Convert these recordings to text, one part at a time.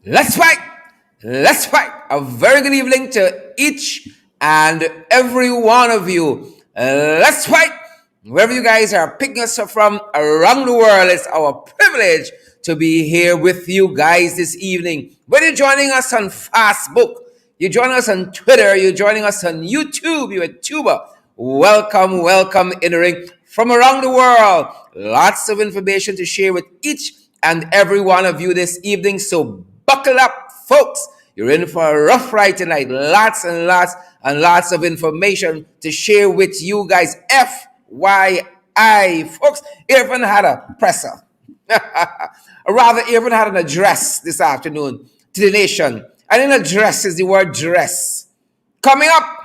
Let's fight! Let's fight! A very good evening to each and every one of you. Let's fight! Wherever you guys are picking us up from around the world, it's our privilege to be here with you guys this evening. Whether you're joining us on Facebook, you're joining us on Twitter, you're joining us on YouTube, you're a tuber. Welcome in the ring from around the world. Lots of information to share with each and every one of you this evening. So buckle up, folks. You're in for a rough ride tonight. Lots and lots of information to share with you guys. FYI, folks. Irfaan had a presser. Rather, Irfaan had an address this afternoon to the nation. And in address is the word dress. Coming up,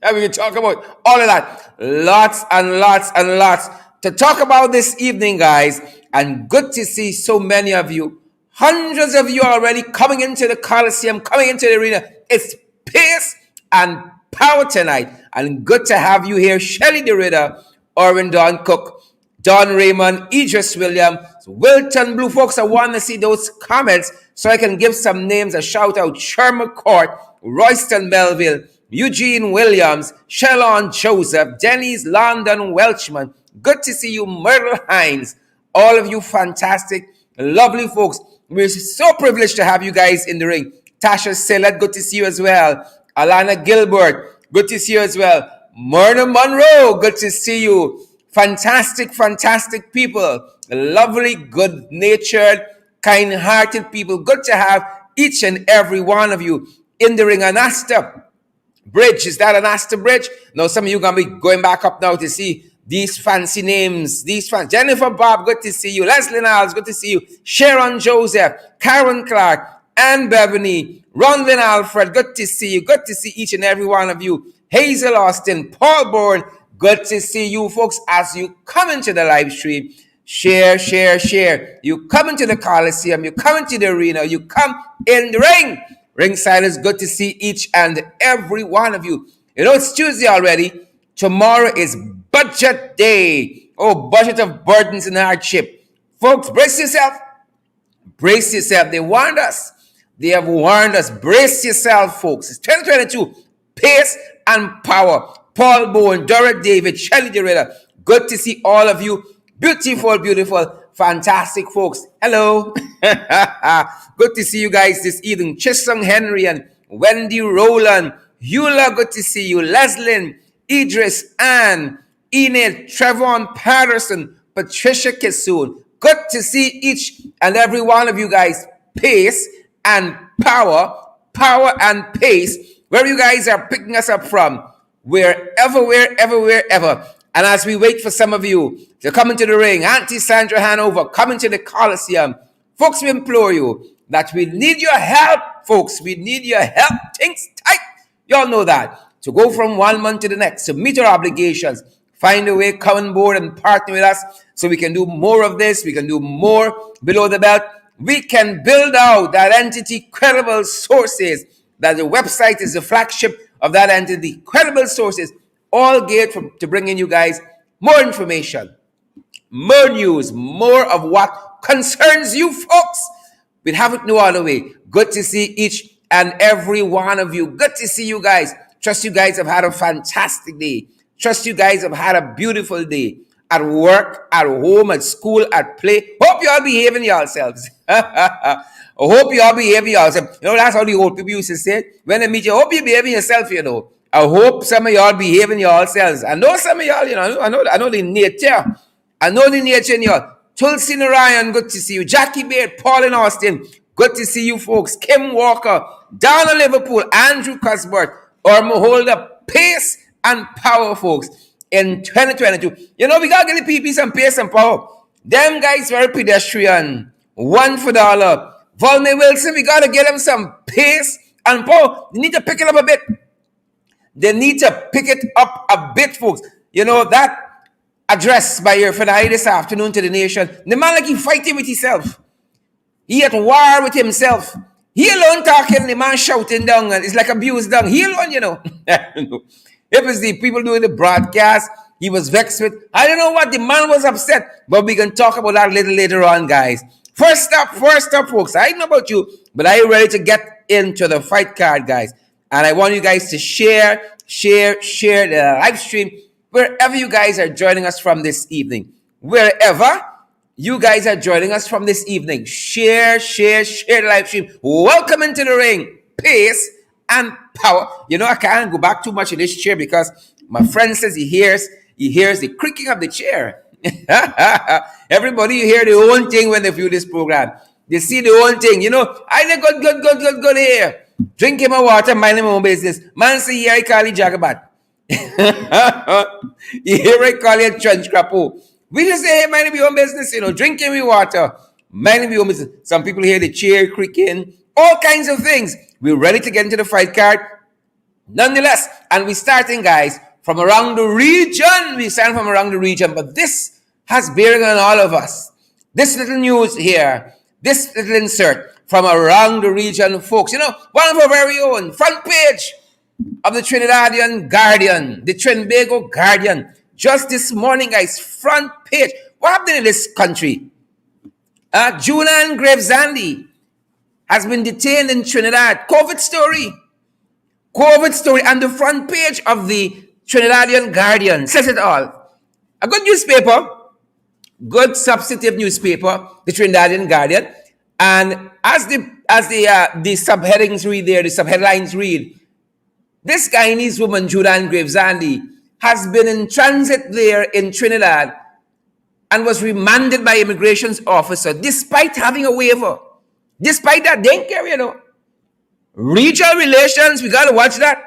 and we can talk about all of that. Lots and lots to talk about this evening, guys. And good to see so many of you. Hundreds of you already coming into the Coliseum, coming into the arena. It's pace and power tonight. And good to have you here. Shelly DeRitter, Orin Don Cook, Don Raymond, Idris Williams, Wilton Blue. Folks, I want to see those comments so I can give some names a shout out. Sherman Court, Royston Melville, Eugene Williams, Shalon Joseph, Denny's London Welchman. Good to see you, Myrtle Hines. All of you fantastic, lovely folks. We're so privileged to have you guys in the ring. Tasha Sillett, good to see you as well. Alana Gilbert, good to see you as well. Myrna Monroe, good to see you. Fantastic people. Lovely, good-natured, kind-hearted people. Good to have each and every one of you in the ring. Anasta Bridge, is that Anasta Bridge? No, some of you going to be going back up now to see these fancy names. Jennifer Bob, good to see you. Leslie Niles, good to see you. Sharon Joseph, Karen Clark, Ann Beverly, Ronlyn Alfred, good to see you. Good to see each and every one of you. Hazel Austin, Paul Bourne, good to see you folks as you come into the live stream. Share. You come into the Coliseum, you come into the arena, you come in the ring. Ringside is good to see each and every one of you. You know, it's Tuesday already. Tomorrow is budget day. Oh, budget of burdens and hardship. Folks, brace yourself. Brace yourself. They warned us. They have warned us. Brace yourself, folks. It's 2022. Pace and power. Paul Bowen, Dorrit David, Shelly DeRitter. Good to see all of you. Beautiful, fantastic folks. Hello. Good to see you guys this evening. Chisholm Henry and Wendy Rowland. Eula, good to see you. Leslyn, Idris, Ann, Enid, Trevon Patterson, Patricia Kissoon. Good to see each and every one of you guys. Pace and power and pace. Where you guys are picking us up from. Wherever. And as we wait for some of you to come into the ring, Auntie Sandra Hanover, come into the Coliseum. Folks, we implore you that we need your help, folks. We need your help. Things tight. Y'all know that. To go from 1 month to the next, to meet our obligations, find a way, come on board and partner with us so we can do more of this. We can do more below the belt. We can build out that entity, Credible Sources, that the website is the flagship of that entity, Credible Sources, all geared to bringing you guys more information, more news, more of what concerns you folks. We'd have it no other way. Good to see each and every one of you. Good to see you guys. Trust you guys have had a fantastic day. Trust you guys have had a beautiful day. At work, at home, at school, at play. Hope you all behaving yourselves. I hope you all behaving yourselves. You know, that's how the old people used to say. When they meet you, hope you behaving yourself, you know. I hope some of y'all behaving yourselves. I know some of y'all, you know, I know the nature. I know the nature in y'all. Tulsi Narayan, good to see you. Jackie Baird, Pauline Austin, good to see you folks. Kim Walker, Donna Liverpool, Andrew Cuthbert, or Maholder, pace and power, folks, in 2022. You know, we got to give the PP some pace and power. Them guys very pedestrian. $1 for $1. Volney Wilson, we got to get them some pace and power. You need to pick it up a bit. They need to pick it up a bit, folks. You know, that address by Irfaan this afternoon to the nation, the man like he fighting with himself. He at war with himself. He alone talking, the man shouting down, and it's like abuse down. He alone, you know. It was the people doing the broadcast, he was vexed with. I don't know what, the man was upset. But we can talk about that a little later on, guys. First up, folks. I don't know about you, but are you ready to get into the fight card, guys? And I want you guys to share the live stream wherever you guys are joining us from this evening. Wherever you guys are joining us from this evening, share the live stream. Welcome into the ring. Pace and power. You know, I can't go back too much in this chair because my friend says he hears the creaking of the chair. Everybody, you hear the own thing when they view this program. They see the own thing. You know, I good here. Drinking my water, minding my own business. Man say, here I call you Jagabat. Here I call you Trench Crapo. We just say, hey, minding your own business, you know, drinking my water, minding your own business. Some people hear the chair creaking, all kinds of things. We're ready to get into the fight card. Nonetheless, and we're starting, guys, from around the region. We stand from around the region, but this has bearing on all of us. This little news here, this little insert from around the region, folks. You know, one of our very own, front page of the Trinidadian Guardian, the Trinbago Guardian. Just this morning, guys, front page. What happened in this country? Julian Gravesandi has been detained in Trinidad. COVID story. And the front page of the Trinidadian Guardian says it all. A good newspaper, good substantive newspaper, the Trinidadian Guardian. And as the subheadings read there, the subheadlines read, this Guyanese woman, Julian Gravesandi, has been in transit there in Trinidad and was remanded by immigration's officer despite having a waiver. Despite that, they didn't care, you know. Regional relations, we got to watch that.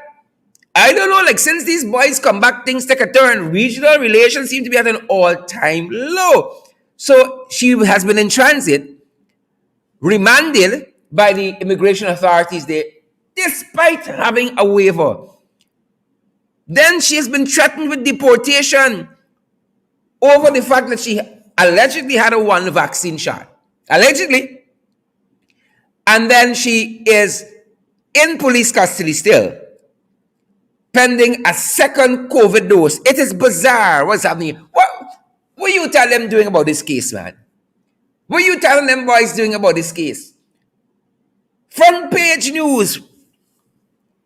I don't know, like since these boys come back, things take a turn. Regional relations seem to be at an all-time low. So she has been in transit, remanded by the immigration authorities there, despite having a waiver. Then she has been threatened with deportation over the fact that she allegedly had a one vaccine shot. Allegedly. And then she is in police custody still, pending a second COVID dose. It is bizarre what's happening. What you tell them doing about this case, man? What you telling them boys doing about this case? Front page news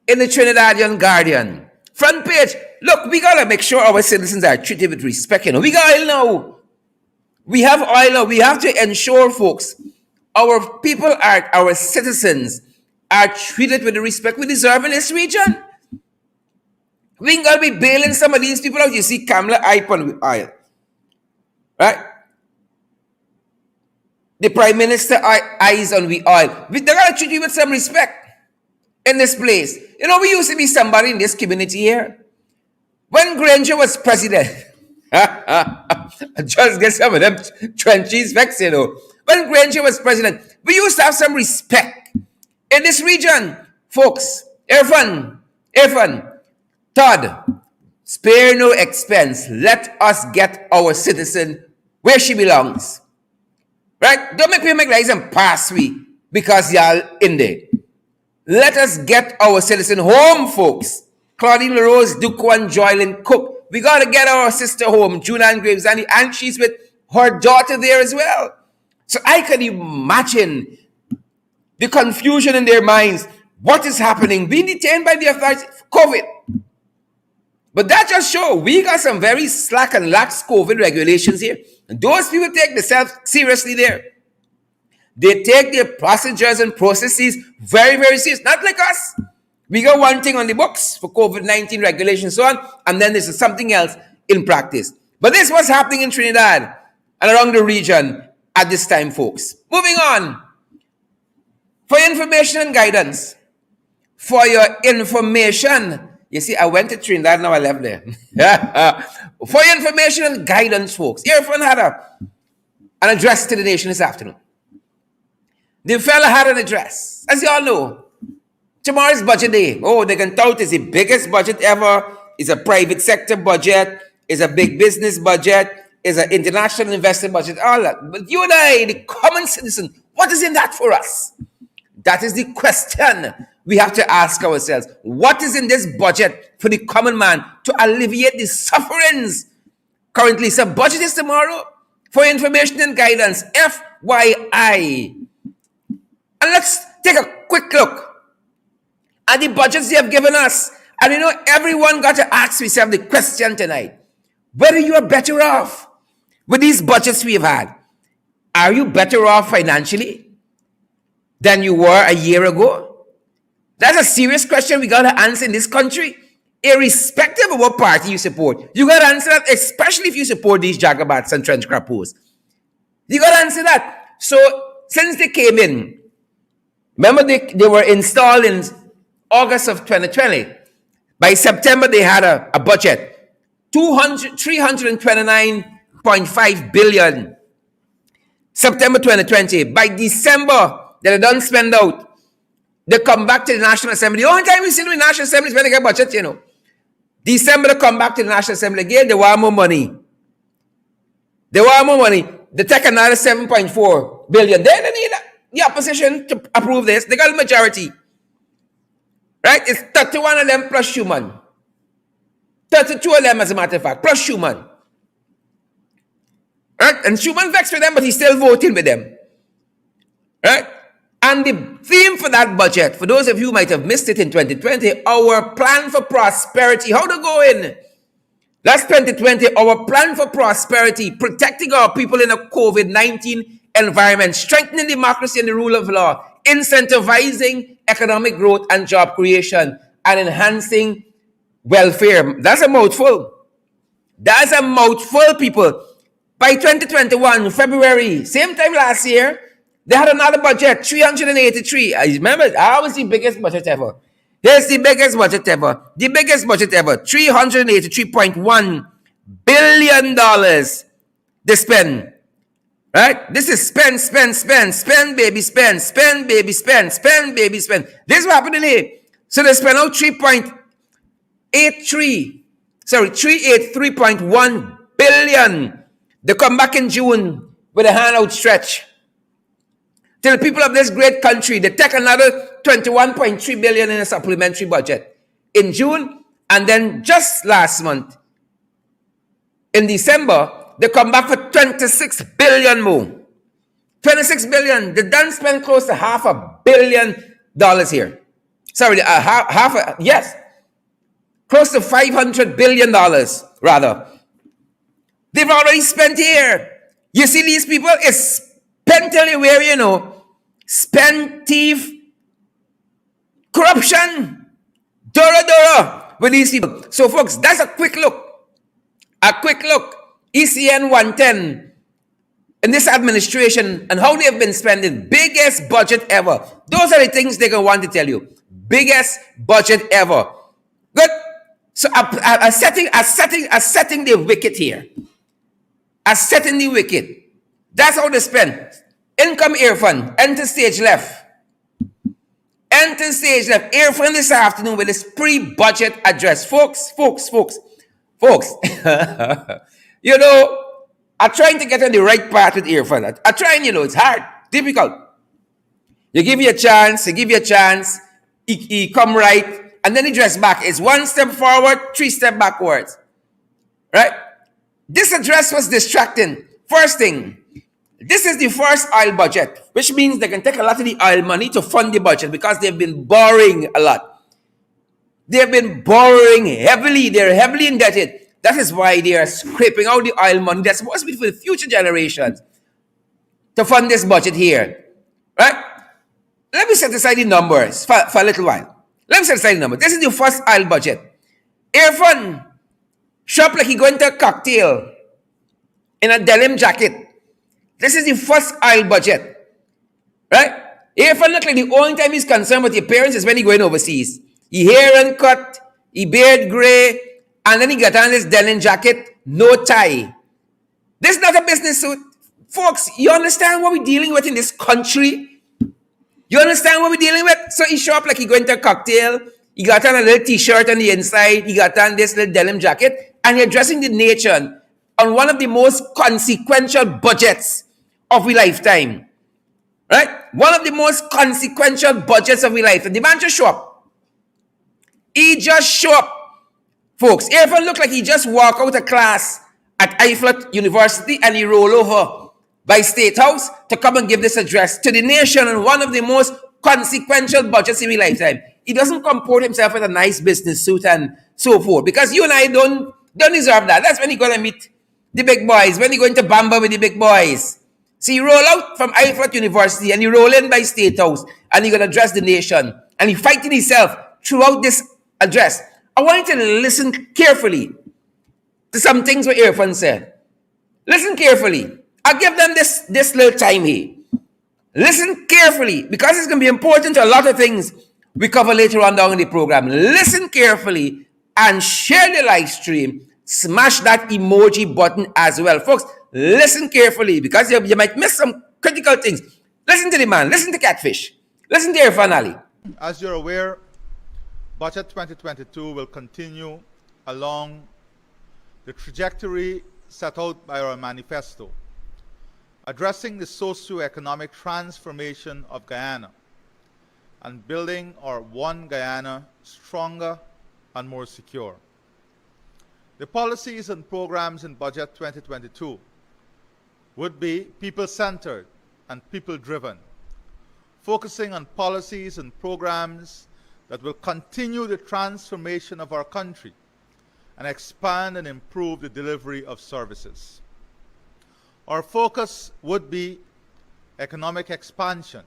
in the Trinidadian Guardian. Front page. Look, we got to make sure our citizens are treated with respect. You know, we got oil now. We have oil now. We have to ensure, folks, our people are, our citizens are treated with the respect we deserve in this region. We ain't gonna be bailing some of these people out. You see Kamala Ipon with oil. Right? The Prime Minister eyes on the oil. They gotta treat you with some respect in this place. You know, we used to be somebody in this community here. When Granger was president, just get some of them trenches vexed, you know. When Granger was president, we used to have some respect in this region. Folks, Irfaan, Todd, spare no expense. Let us get our citizen where she belongs. Right? Don't make me make like and pass we because y'all in there. Let us get our citizen home, folks. Claudine LaRose, Duquan, Joylyn Cook. We got to get our sister home, Julian Gravesandi, and she's with her daughter there as well. So I can imagine the confusion in their minds. What is happening? Being detained by the authorities, COVID. But that just shows we got some very slack and lax COVID regulations here. And those people take themselves seriously there. They take their procedures and processes very, very serious. Not like us. We got one thing on the books for COVID-19 regulations so on, and then there's something else in practice. But this was happening in Trinidad and around the region at this time, folks. Moving on. For information and guidance. For your information. You see, I went to Trinidad, now I left there. For your information and guidance, folks. Irfaan had an address to the nation this afternoon. The fella had an address. As you all know, tomorrow's budget day. Oh, they can tout it's the biggest budget ever. It's a private sector budget. It's a big business budget. It's an international investor budget. All that. But you and I, the common citizen, what is in that for us? That is the question we have to ask ourselves. What is in this budget for the common man to alleviate the sufferings currently? So budget is tomorrow. For information and guidance, FYI. And let's take a quick look at the budgets they have given us. And everyone got to ask themselves the question tonight, whether you are better off with these budgets we've had. Are you better off financially than you were a year ago? That's a serious question we got to answer in this country. Irrespective of what party you support, you got to answer that, especially if you support these jagabats and trench crappos. You got to answer that. So, since they came in, remember they were installed in August of 2020. By September, they had a budget, 329.5 billion. September 2020. By December, they don't spend out. They come back to the National Assembly. The only time we see them in the National Assembly is when they get budget, December, they come back to the National Assembly again. They want more money. They take another 7.4 billion. Then they need the opposition to approve this. They got a majority. Right? It's 31 of them plus Schumann. 32 of them, as a matter of fact, plus Schumann. Right? And Schumann vexed with them, but he's still voting with them. Right? And the theme for that budget, for those of you who might have missed it in 2020, our plan for prosperity. How to go in? That's 2020, our plan for prosperity, protecting our people in a COVID-19 environment, strengthening democracy and the rule of law, incentivizing economic growth and job creation, and enhancing welfare. That's a mouthful. That's a mouthful, people. By 2021, February, same time last year, they had another budget, 383. I remember, that was the biggest budget ever. Here's the biggest budget ever. The biggest budget ever. $383.1 billion they spend. Right? This is spend, baby, spend, baby, spend. This is what happened here. So they spent out 383.1 billion. They come back in June with a hand outstretched to the people of this great country. They take another 21.3 billion in a supplementary budget in June, and then just last month, in December, they come back for 26 billion more. 26 billion. They done spend close to $500 million here. Sorry, close to $500 billion, rather. They've already spent here. You see these people, it's spent everywhere, spend, thief, corruption, dora with these people. So, folks, that's a quick look. ECN 110 in this administration and how they have been spending. Biggest budget ever. Those are the things they're going to want to tell you. Biggest budget ever. Good. So, setting the wicket here. Setting the wicket. That's how they spend. Income Irfaan, enter stage left. Irfaan this afternoon with his pre-budget address. Folks. I'm trying to get on the right path with Irfaan. I'm trying, it's hard, difficult. You give you a chance, he come right, and then he dress back. It's one step forward, 3 steps backwards. Right? This address was distracting. First thing, this is the first oil budget, which means they can take a lot of the oil money to fund the budget because they've been borrowing a lot. They've been borrowing heavily. They're heavily indebted. That is why they are scraping out the oil money that's supposed to be for the future generations to fund this budget here. Right? Let me set aside the numbers for a little while. This is the first oil budget. Irfaan shop like he going to a cocktail in a denim jacket. This is the first oil budget. Right? Irfaan look like the only time he's concerned with the appearance is when he's going overseas. He hair uncut, he beard gray, and then he got on this denim jacket, no tie. This is not a business suit. Folks, you understand what we're dealing with in this country? You understand what we're dealing with? So he show up like he going to a cocktail. He got on a little t-shirt on the inside. He got on this little denim jacket. And you're addressing the nation on one of the most consequential budgets of a lifetime. Right? One of the most consequential budgets of a lifetime. The man just show up. He just show up. Folks, Irfaan look like he just walk out of class at Iflat University, and he rolled over by State House to come and give this address to the nation on one of the most consequential budgets in his lifetime. He doesn't comport himself with a nice business suit and so forth, because you and I don't deserve that. That's when you're going to meet the big boys, when you're going to bamba with the big boys. So you roll out from Iflat University and you roll in by State House and you're going to address the nation. And he fighting himself throughout this address. I want you to listen carefully to some things what Irfaan said. Listen carefully. I'll give them this little time here. Listen carefully, because it's going to be important to a lot of things we cover later on down in the program. Listen carefully and share the live stream. Smash that emoji button as well. Folks, listen carefully, because you might miss some critical things. Listen to the man. Listen to Catfish. Listen to Irfaan Ali. As you're aware, Budget 2022 will continue along the trajectory set out by our manifesto, addressing the socio-economic transformation of Guyana and building our One Guyana stronger and more secure. The policies and programs in Budget 2022 would be people-centered and people-driven, focusing on policies and programs that will continue the transformation of our country and expand and improve the delivery of services. Our focus would be economic expansion,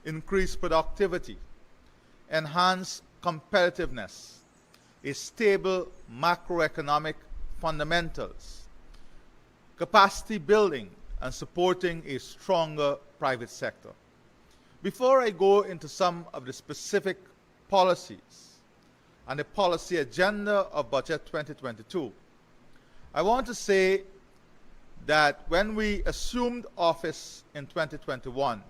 increased productivity, enhanced competitiveness, a stable macroeconomic fundamentals, capacity building, and supporting a stronger private sector. Before I go into some of the specific policies and the policy agenda of Budget 2022, I want to say that when we assumed office in 2021,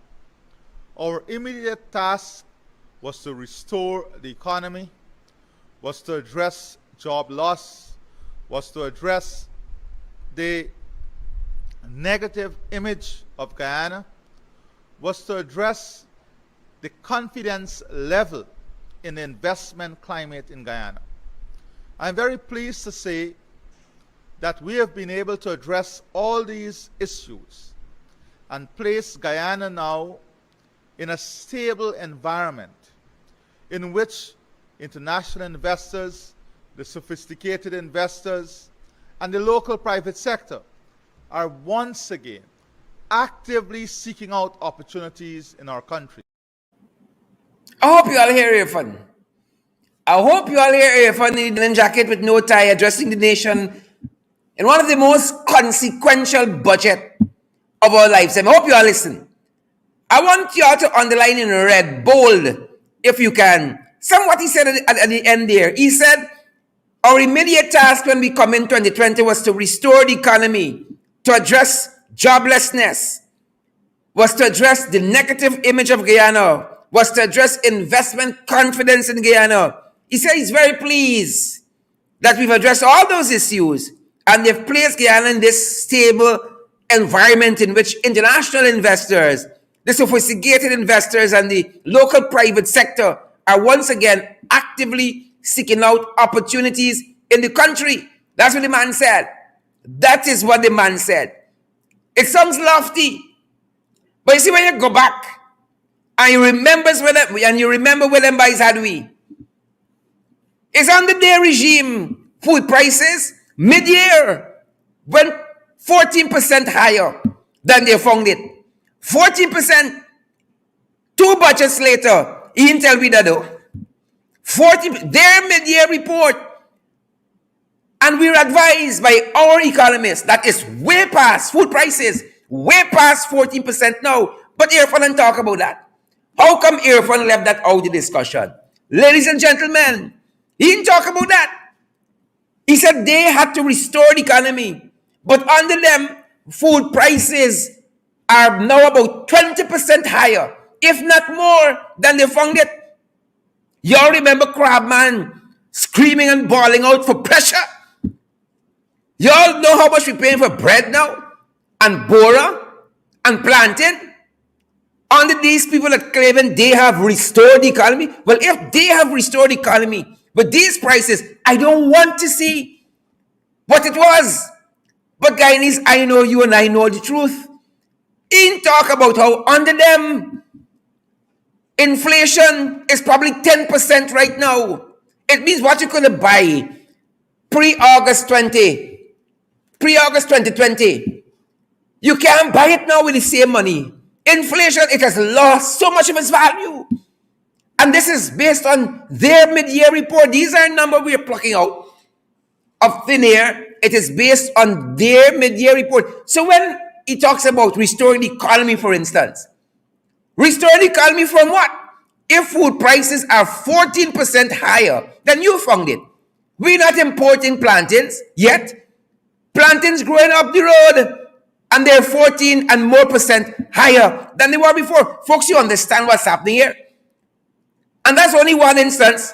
our immediate task was to restore the economy, was to address job loss, was to address the negative image of Guyana, was to address the confidence level in the investment climate in Guyana. I'm very pleased to say that we have been able to address all these issues and place Guyana now in a stable environment in which international investors, the sophisticated investors, and the local private sector are once again actively seeking out opportunities in our country. I hope you all hear Irfaan. I hope you all hear Irfaan in a linen jacket with no tie addressing the nation in one of the most consequential budget of our lifetime. I hope you all listen. I want you all to underline in red, bold, if you can, somewhat he said at the end there. He said, our immediate task when we come in 2020 was to restore the economy, to address joblessness, was to address the negative image of Guyana, was to address investment confidence in Guyana. He said he's very pleased that we've addressed all those issues and they've placed Guyana in this stable environment in which international investors, the sophisticated investors, and the local private sector are once again actively seeking out opportunities in the country. That's what the man said. That is what the man said. It sounds lofty, but you see, when you go back and you remember where them boys had we, it's under their regime, food prices mid-year went 14% higher than they found it. 14%. 2 budgets later, he didn't tell me that though. 40, their mid-year report. And we're advised by our economists that is way past food prices, way past 14% now. But Irfaan didn't talk about that. How come Irfaan left that out of the discussion? Ladies and gentlemen, he didn't talk about that. He said they had to restore the economy. But under them, food prices are now about 20% higher, if not more, than they found it. Y'all remember Crabman screaming and bawling out for pressure? Y'all know how much we're paying for bread now? And bora? And plantain? Under these people that claiming they have restored the economy? Well, if they have restored the economy with these prices, I don't want to see what it was But Guyanese, I know you and I know the truth. In talk about how under them, inflation is probably 10% right now. It means what you could buy pre-August 2020. You can't buy it now with the same money. Inflation, it has lost so much of its value. And this is based on their mid-year report. These are numbers we are plucking out of thin air. It is based on their mid-year report. So when he talks about restoring the economy, for instance, restoring the economy from what? If food prices are 14% higher than you found it. We're not importing plantains yet. Plantains growing up the road, and they're 14 and more percent higher than they were before. Folks, you understand what's happening here? And that's only one instance.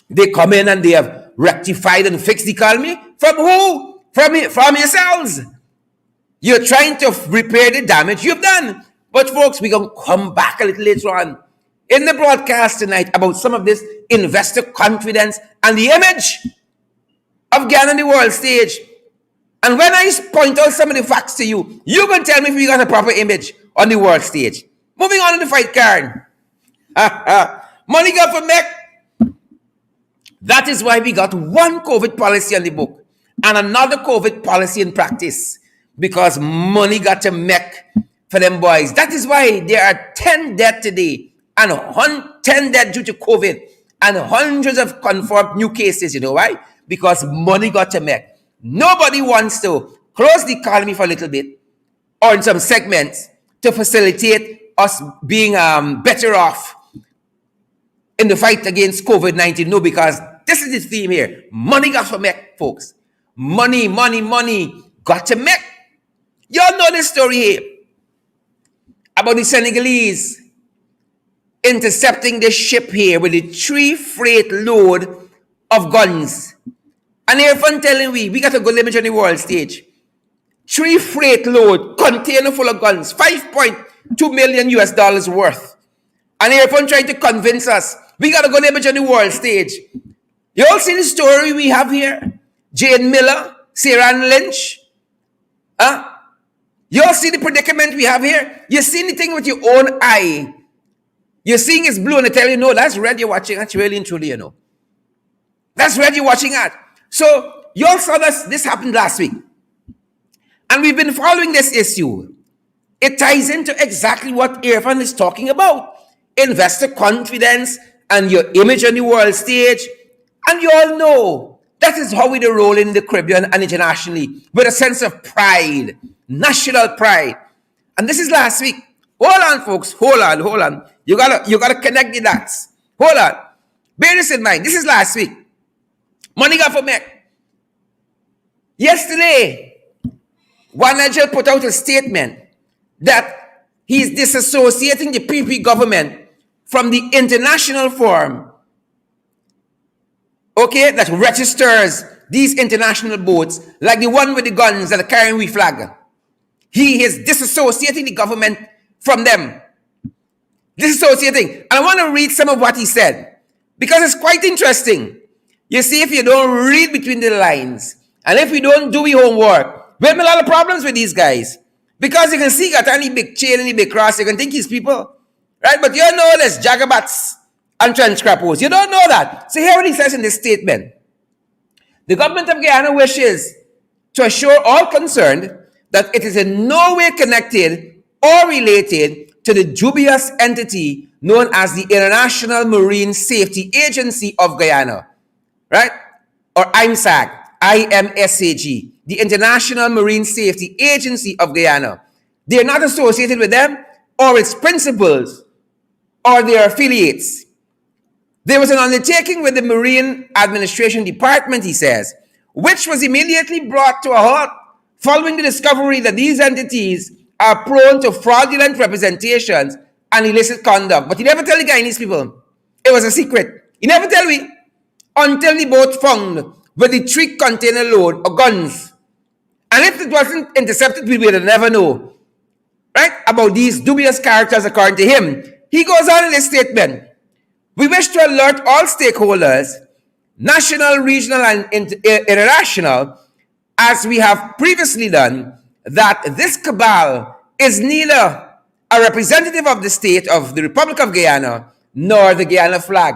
They come in and they have rectified and fixed the economy. From who? From yourselves. You're trying to repair the damage you've done. But folks, we're going to come back a little later on in the broadcast tonight about some of this investor confidence and the image of Ghana on the world stage. And when I point out some of the facts to you, you can tell me if we got a proper image on the world stage. Moving on to the fight card. Money got for make. That is why we got one COVID policy on the book and another COVID policy in practice. Because money got to make for them boys. That is why there are 10 dead today and 10 dead due to COVID and hundreds of confirmed new cases. You know why? Because money got to make. Nobody wants to close the economy for a little bit or in some segments to facilitate us being better off in the fight against COVID-19. No, because this is the theme here. Money got to make, folks. Money got to make. Y'all know this story here about the Senegalese intercepting the ship here with a 3 freight load of guns. And Irfaan telling we got a good image on the world stage. 3 freight load, container full of guns, $5.2 million worth. And Irfaan trying to convince us we got a good image on the world stage. You all see the story we have here? Jane Miller, Sarah Lynch. You all see the predicament we have here? You see anything with your own eye. You're seeing it's blue and they tell you, no, that's red you're watching. That's really and truly, you know. That's red you're watching at. So you all saw this happened last week. And we've been following this issue. It ties into exactly what Irfaan is talking about. Investor confidence and your image on the world stage. And you all know that is how we roll in the Caribbean and internationally with a sense of pride, national pride. And this is last week. Hold on, folks. Hold on. You gotta connect the dots. Hold on. Bear this in mind. This is last week. Money got for make. Yesterday, Juan Nigel put out a statement that he's disassociating the PP government from the international forum, okay, that registers these international boats, like the one with the guns that are carrying we flag. He is disassociating the government from them. Disassociating. And I want to read some of what he said, because it's quite interesting. You see, if you don't read between the lines, and if we don't do your homework, we have a lot of problems with these guys. Because you can see got any big chain, any big cross, you can think he's people. Right? But you know there's jagabats and trench crappos. You don't know that. So here what he says in this statement. The government of Guyana wishes to assure all concerned that it is in no way connected or related to the dubious entity known as the International Marine Safety Agency of Guyana, right? Or IMSAG, IMSAG, the International Marine Safety Agency of Guyana. They are not associated with them or its principals or their affiliates. There was an undertaking with the Marine Administration Department, he says, which was immediately brought to a halt following the discovery that these entities are prone to fraudulent representations and illicit conduct. But he never tell the Guyanese people. It was a secret. He never tell me until the boat found with the 3 container load of guns. And if it wasn't intercepted, we would never know, right, about these dubious characters according to him. He goes on in this statement. We wish to alert all stakeholders, national, regional, and international, as we have previously done, that this cabal is neither a representative of the state of the Republic of Guyana nor the Guyana flag.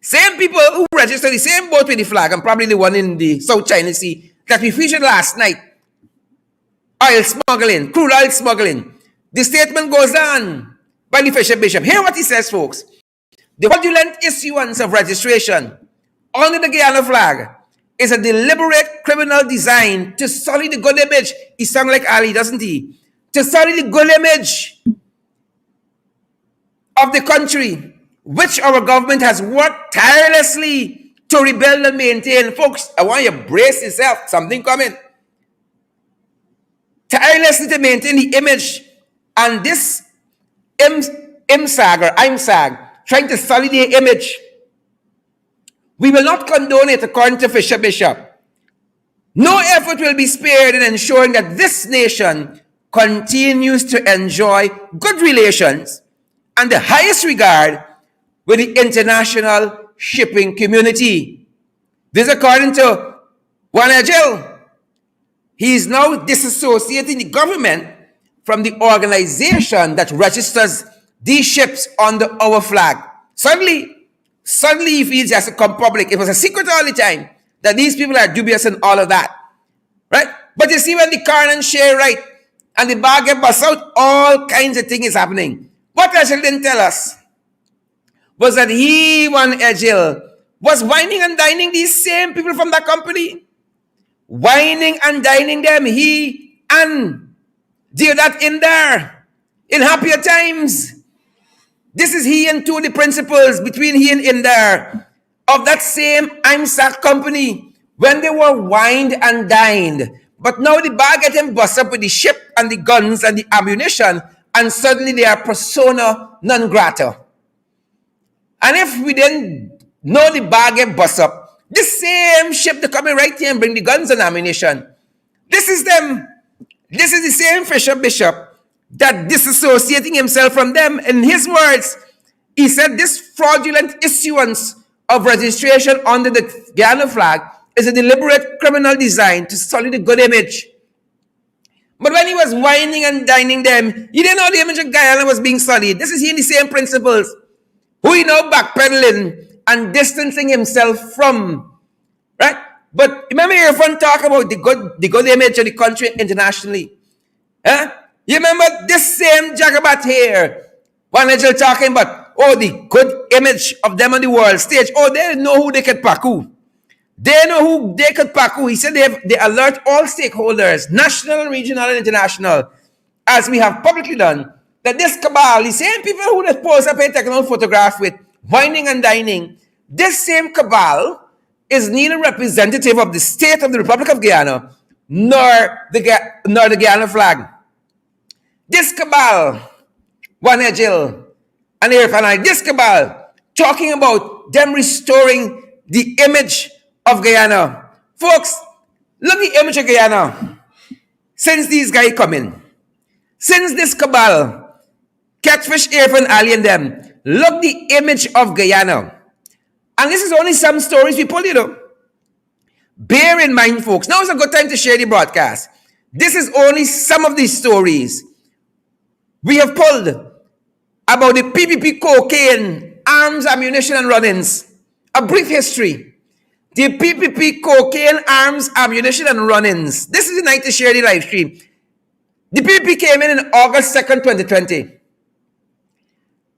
Same people who registered the same boat with the flag, and probably the one in the South China Sea that we featured last night. Oil smuggling, crude oil smuggling. The statement goes on by the Fisher Bishop. Hear what he says, folks. The fraudulent issuance of registration under the Guyana flag is a deliberate criminal design to sully the good image. He sounds like Ali, doesn't he? To sully the good image of the country, which our government has worked tirelessly to rebuild and maintain. Folks, I want you to brace yourself. Something coming. Tirelessly to maintain the image. And this IMSAG, trying to sully the image. We will not condone it, according to Fisher Bishop. No effort will be spared in ensuring that this nation continues to enjoy good relations and the highest regard with the international shipping community. This according to Juan Agil. He is now disassociating the government from the organization that registers these ships under our flag. Suddenly he feels he has to come public. It was a secret all the time that these people are dubious and all of that. Right? But you see, when the car and share right and the bar get bust out, all kinds of things is happening. What Agil didn't tell us was that he, Juan Agil, was wining and dining these same people from that company. Wining and dining them, he and did that in there, in happier times. This is he and two of the principals between he and in there of that same IMSAC company when they were wined and dined. But now the bar get him bust up with the ship and the guns and the ammunition, and suddenly they are persona non grata. And if we didn't know the bar get bust up, this same ship to come in right here and bring the guns and ammunition. This is them. This is the same Fisher Bishop that disassociating himself from them. In his words, he said this fraudulent issuance of registration under the Guyana flag is a deliberate criminal design to sully the good image. But when he was wining and dining them, he didn't know the image of Guyana was being sullied. This is he in the same principles, who he now backpedaling and distancing himself from, right? But remember Irfaan talk about the good image of the country internationally. Huh? You remember this same Jagabat here, Juan Agil talking about, the good image of them on the world stage. They know who they could paku. They know who they could paku. He said they alert all stakeholders, national, regional, and international, as we have publicly done, that this cabal, the same people who they pose up and take a photograph with, wining and dining, this same cabal is neither representative of the state of the Republic of Guyana nor the Guyana flag. This cabal, Juan Agil and Irfaan, this cabal talking about them restoring the image of Guyana. Folks, look the image of Guyana since these guys come in. Since this cabal, Catfish, Irfaan, Ali and them, look the image of Guyana. And this is only some stories we pulled, Bear in mind, folks, now is a good time to share the broadcast. This is only some of these stories we have pulled about the PPP cocaine, arms, ammunition, and run-ins. A brief history. The PPP cocaine, arms, ammunition, and run-ins. This is the night to share the live stream. The PPP came in August 2nd, 2020.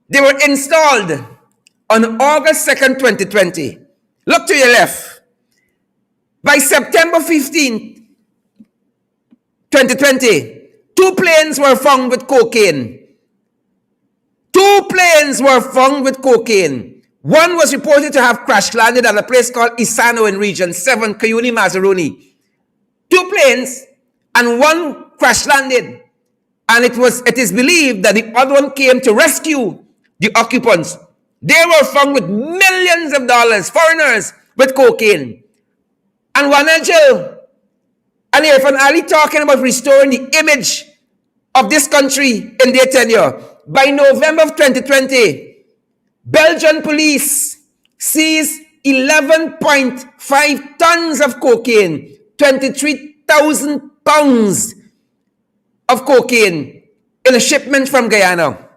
They were installed on August 2nd, 2020. Look to your left. By September 15th, 2020, 2 planes were found with cocaine. 2 planes were found with cocaine. One was reported to have crash landed at a place called Isano in Region 7, Cuyuni, Mazaruni. 2 planes and one crash landed. And it is believed that the other one came to rescue the occupants. They were found with millions of dollars, foreigners with cocaine. And Juan Agil and Irfaan Ali talking about restoring the image of this country in their tenure. By November of 2020, Belgian police seized 11.5 tons of cocaine, 23,000 pounds of cocaine in a shipment from Guyana.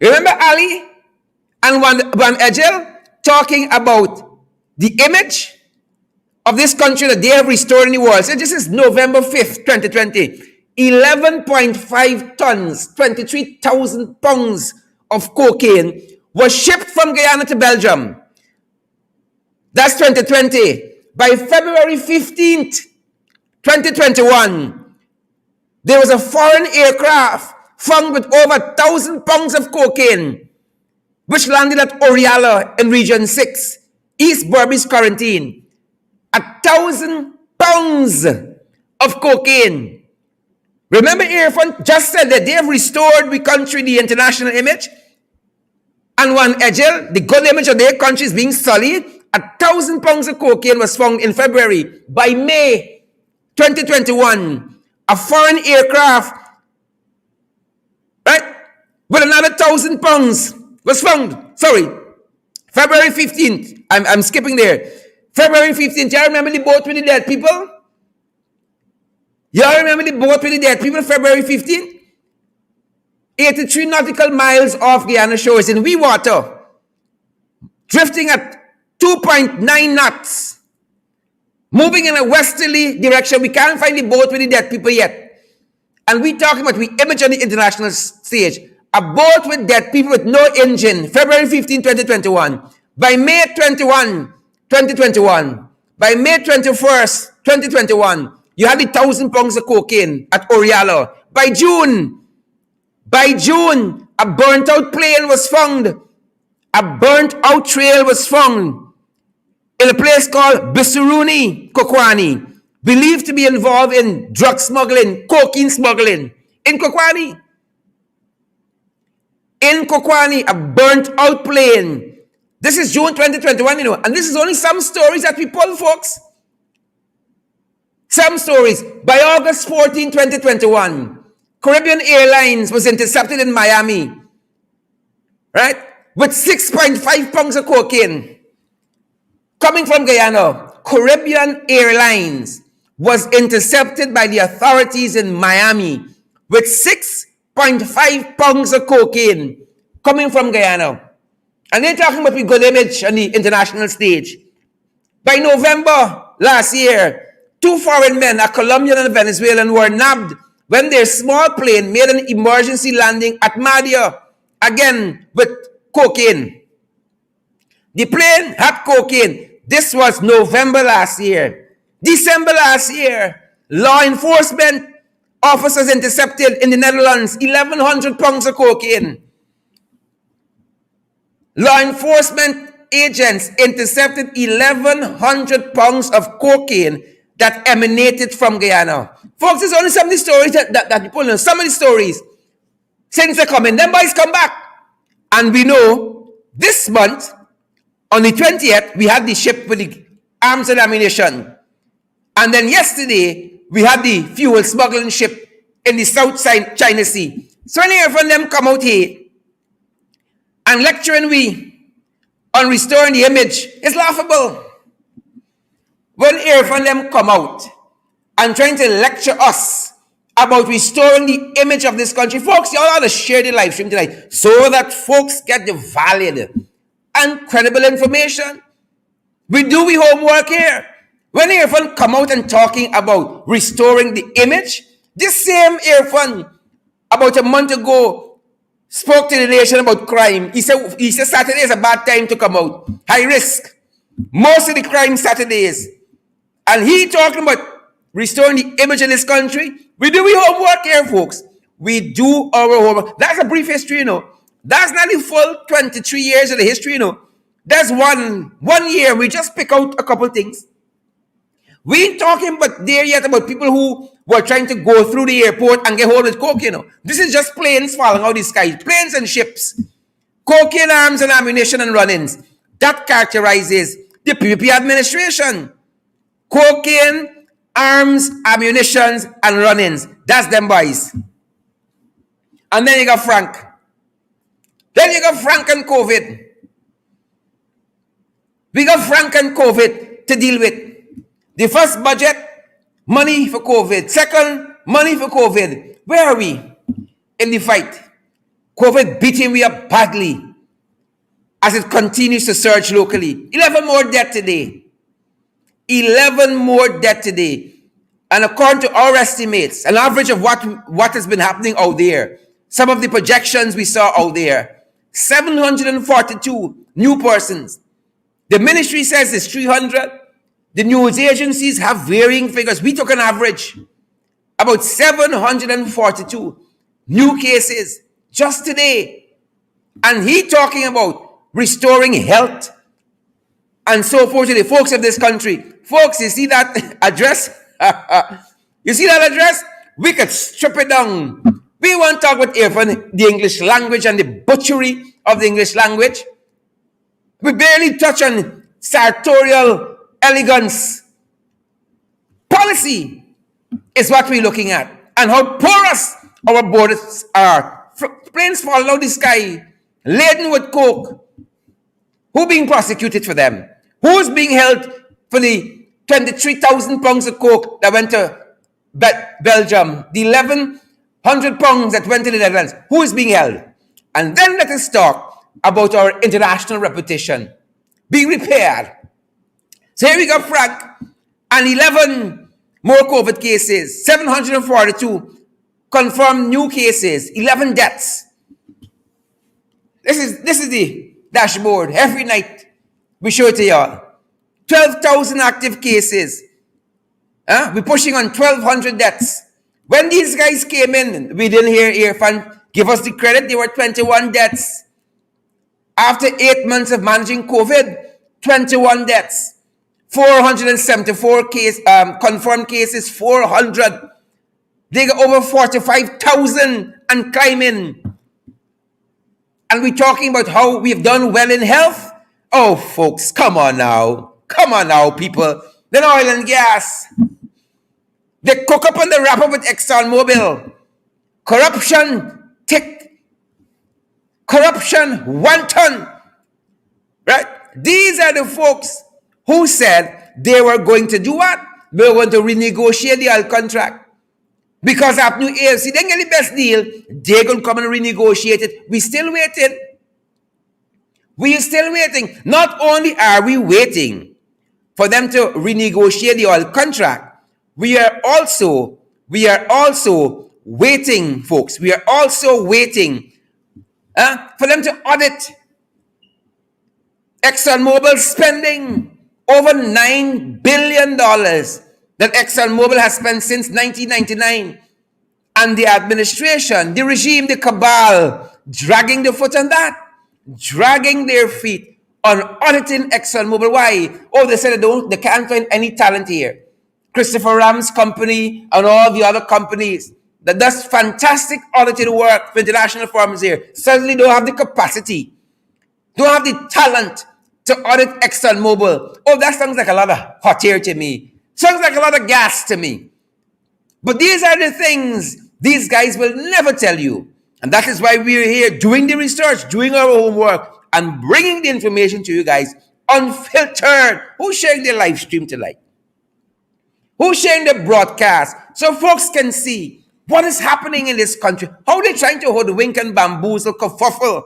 Remember Ali and Van Egel talking about the image of this country that they have restored in the world. So this is November 5th, 2020. 11.5 tons, 23,000 pounds of cocaine was shipped from Guyana to Belgium. That's 2020. By February 15th, 2021, there was a foreign aircraft found with over 1,000 pounds of cocaine, which landed at Oriala in Region 6, East Berbice Quarantine. 1,000 pounds of cocaine. Remember, Irfaan just said that they have restored the country the international image, and Van Egel, the good image of their country is being sullied. 1,000 pounds of cocaine was found in February. By May 2021, a foreign aircraft, right, with another 1,000 pounds was found. Sorry, February 15th. I'm skipping there. February 15th. Y'all remember the boat with the dead people? Y'all remember the boat with the dead people? February 15th. 83 nautical miles off Guyana shores in wee water, drifting at 2.9 knots, moving in a westerly direction. We can't find the boat with the dead people yet. And we talking about the image on the international stage. A boat with dead people with no engine. February 15, 2021. By May 21, 2021. By May 21st, 2021. You had the 1,000 pounds of cocaine at Oriala. By June, a burnt out plane was found. A burnt out trail was found in a place called Bisuruni, Kokwani, believed to be involved in drug smuggling, cocaine smuggling in Kokwani. In Kokwani, a burnt out plane. This is June 2021, and this is only some stories that we pull, folks. Some stories. By August 14, 2021, Caribbean Airlines was intercepted in Miami, right, with 6.5 pounds of cocaine coming from Guyana. Caribbean Airlines was intercepted by the authorities in Miami with 6.5 pounds of cocaine coming from Guyana. And they're talking about the good image on the international stage. By November last year, 2 foreign men, a Colombian and a Venezuelan, were nabbed when their small plane made an emergency landing at Madia, again with cocaine. The plane had cocaine. This was November last year. December last year, law enforcement officers intercepted in the Netherlands 1,100 pounds of cocaine. Law enforcement agents intercepted 1,100 pounds of cocaine that emanated from Guyana. Folks, there's only some of the stories that people know. Some of the stories, since they're coming, them boys come back. And we know this month, on the 20th, we had the ship with the arms and ammunition. And then yesterday, we had the fuel smuggling ship in the South China Sea. So when you hear from them come out here and lecturing we on restoring the image, it's laughable. When you hear from them come out and trying to lecture us about restoring the image of this country, folks, y'all ought to share the live stream tonight so that folks get the valid and credible information. We do we homework here. When Irfaan come out and talking about restoring the image, this same Irfaan about a month ago spoke to the nation about crime. He said Saturday is a bad time to come out. High risk. Most of the crime Saturdays. And he talking about restoring the image of this country. We do we homework here, folks. We do our homework. That's a brief history, That's not the full 23 years of the history, That's one year. We just pick out a couple things. We ain't talking about there yet about people who were trying to go through the airport and get hold of coke, This is just planes falling out of the sky. Planes and ships. Cocaine, arms and ammunition and run-ins. That characterizes the PPP administration. Cocaine, arms, ammunitions, and run-ins. That's them boys. And then you got Frank. Then you got Frank and COVID. We got Frank and COVID to deal with. The first budget, money for COVID. Second, money for COVID. Where are we in the fight? COVID beating we up badly as it continues to surge locally. 11 more dead today. 11 more dead today. And according to our estimates, an average of what has been happening out there, some of the projections we saw out there, 742 new persons. The ministry says it's 300. The news agencies have varying figures. We took an average, about 742 new cases just today. And he talking about restoring health and so forth to the folks of this country. Folks, you see that address? You see that address? We could strip it down. We want to talk about Irfaan, the English language and the butchery of the English language. We barely touch on sartorial elegance. Policy is what we're looking at. And how porous our borders are. Planes falling out of the sky, laden with coke. Who being prosecuted for them? Who's being held for the 23,000 pounds of coke that went to Belgium? The 1,100 pounds that went to the Netherlands. Who is being held? And then let us talk about our international reputation being repaired. So here we go, Frank, and 11 more COVID cases, 742 confirmed new cases, 11 deaths. This is the dashboard. Every night we show it to y'all. 12,000 active cases. We're pushing on 1,200 deaths. When these guys came in, we didn't hear Irfaan give us the credit. There were 21 deaths. After 8 months of managing COVID, 21 deaths. 474 confirmed cases, 400. They got over 45,000 and climbing. And we're talking about how we've done well in health. Oh, folks, come on now. Come on now, people. Then oil and gas. They cook up and they wrap up with ExxonMobil. Corruption, corruption, wanton. Right? These are the folks who said they were going to do what? They were going to renegotiate the oil contract. Because after New AFC didn't get the best deal, they're going to come and renegotiate it. We're still waiting. We're still waiting. Not only are we waiting for them to renegotiate the oil contract, we are also waiting, folks. We are also waiting for them to audit ExxonMobil spending over $9 billion that ExxonMobil has spent since 1999. And the administration, the regime, the cabal, dragging their foot on that. Dragging their feet on auditing ExxonMobil. Why? Oh, they said they can't find any talent here. Christopher Ram's company and all the other companies that does fantastic auditing work for international firms here certainly don't have the capacity, don't have the talent to audit ExxonMobil. Oh, that sounds like a lot of hot air to me. Sounds like a lot of gas to me. But these are the things these guys will never tell you. And that is why we're here doing the research, doing our homework, and bringing the information to you guys unfiltered. Who's sharing their live stream tonight? Who's sharing the broadcast? So folks can see what is happening in this country. How they're trying to hoodwink and bamboozle, kerfuffle,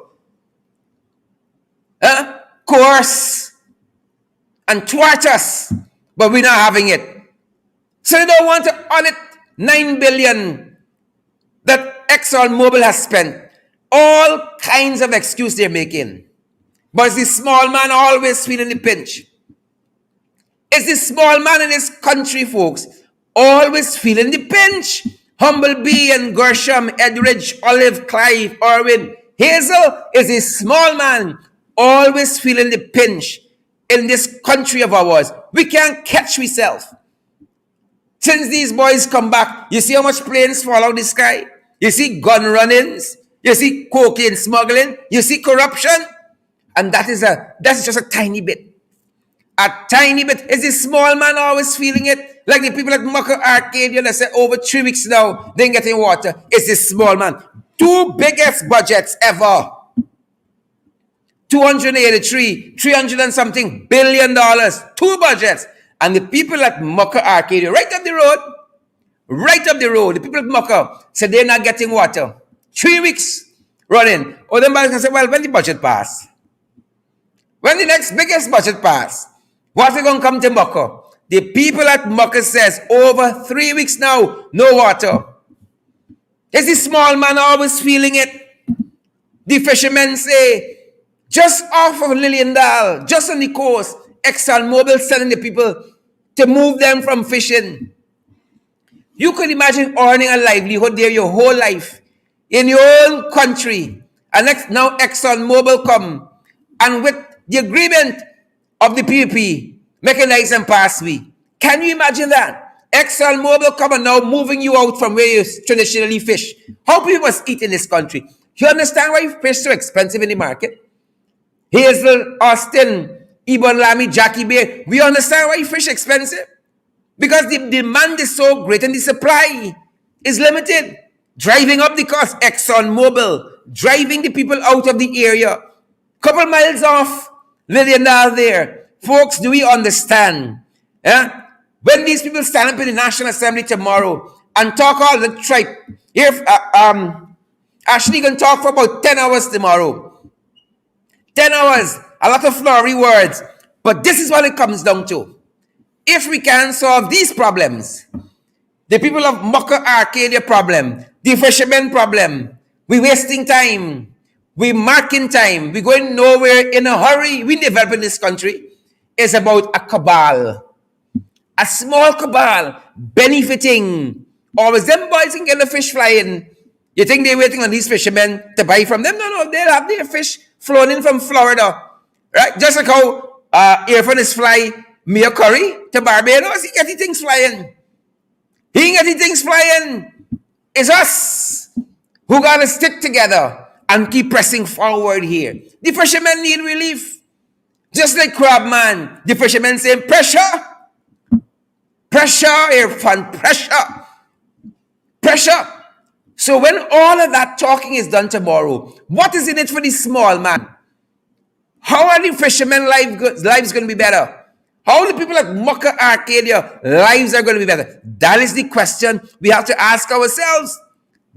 coerce, and thwart us. But we're not having it. So they don't want to audit $9 billion that ExxonMobil has spent. All kinds of excuse they're making. But it's the small man always feeling the pinch. It's the small man in this country, folks, always feeling the pinch. Humblebee and Gershom, Edridge, Olive, Clive, Irwin, Hazel is a small man always feeling the pinch in this country of ours. We can't catch ourselves. Since these boys come back, you see how much planes fall out of the sky? You see gun run-ins? You see cocaine smuggling? You see corruption? And that's just a tiny bit. A tiny bit. Is the small man always feeling it? Like the people at Mucker Arcade, you know, say over 3 weeks now, they ain't getting water. It's the small man. 2 biggest budgets ever. 283, 300 and something $billion. 2 budgets. And the people at Mucka Arcadia, right up the road, the people at Mucka said they're not getting water. 3 weeks running. Oh, then I said, well, when the budget pass? When the next biggest budget pass? What's going to come to Mucka? The people at Mucka says over 3 weeks now, no water. Is the small man always feeling it? The fishermen say, just off of Liliendal, just on the coast, ExxonMobil sending the people to move them from fishing. You could imagine earning a livelihood there your whole life, in your own country. And now ExxonMobil come, and with the agreement of the PPP, mechanized and pass we. Can you imagine that? ExxonMobil come and now moving you out from where you traditionally fish. How people must eat in this country? You understand why fish is so expensive in the market? Hazel, Austin, Ibon Lamy, Jackie Bay. We understand why fish expensive. Because the demand is so great and the supply is limited. Driving up the cost. ExxonMobil, driving the people out of the area. Couple miles off Liliendal there. Folks, do we understand? Yeah? When these people stand up in the National Assembly tomorrow and talk all the tripe, if Ashley can talk for about 10 hours tomorrow. 10 hours, a lot of flowery words. But this is what it comes down to. If we can solve these problems, the people of Mucka Arcadia problem, the fishermen problem, we're wasting time, we're marking time, we're going nowhere in a hurry. We develop in this country. It's about a cabal. A small cabal benefiting. Always them boys can get the fish flying. You think they're waiting on these fishermen to buy from them? No, they'll have their fish flown in from Florida. Right? Just like how Irfaan is fly Mia Curry to Barbados, he get the things flying. He get the things flying. It's us who gotta stick together and keep pressing forward here. The fishermen need relief. Just like Crabman, the fishermen saying pressure. Pressure, Irfaan, pressure. Pressure. So when all of that talking is done tomorrow, what is in it for the small man? How are the fishermen lives going to be better? How are the people at Mucka Arcadia lives are going to be better? That is the question we have to ask ourselves.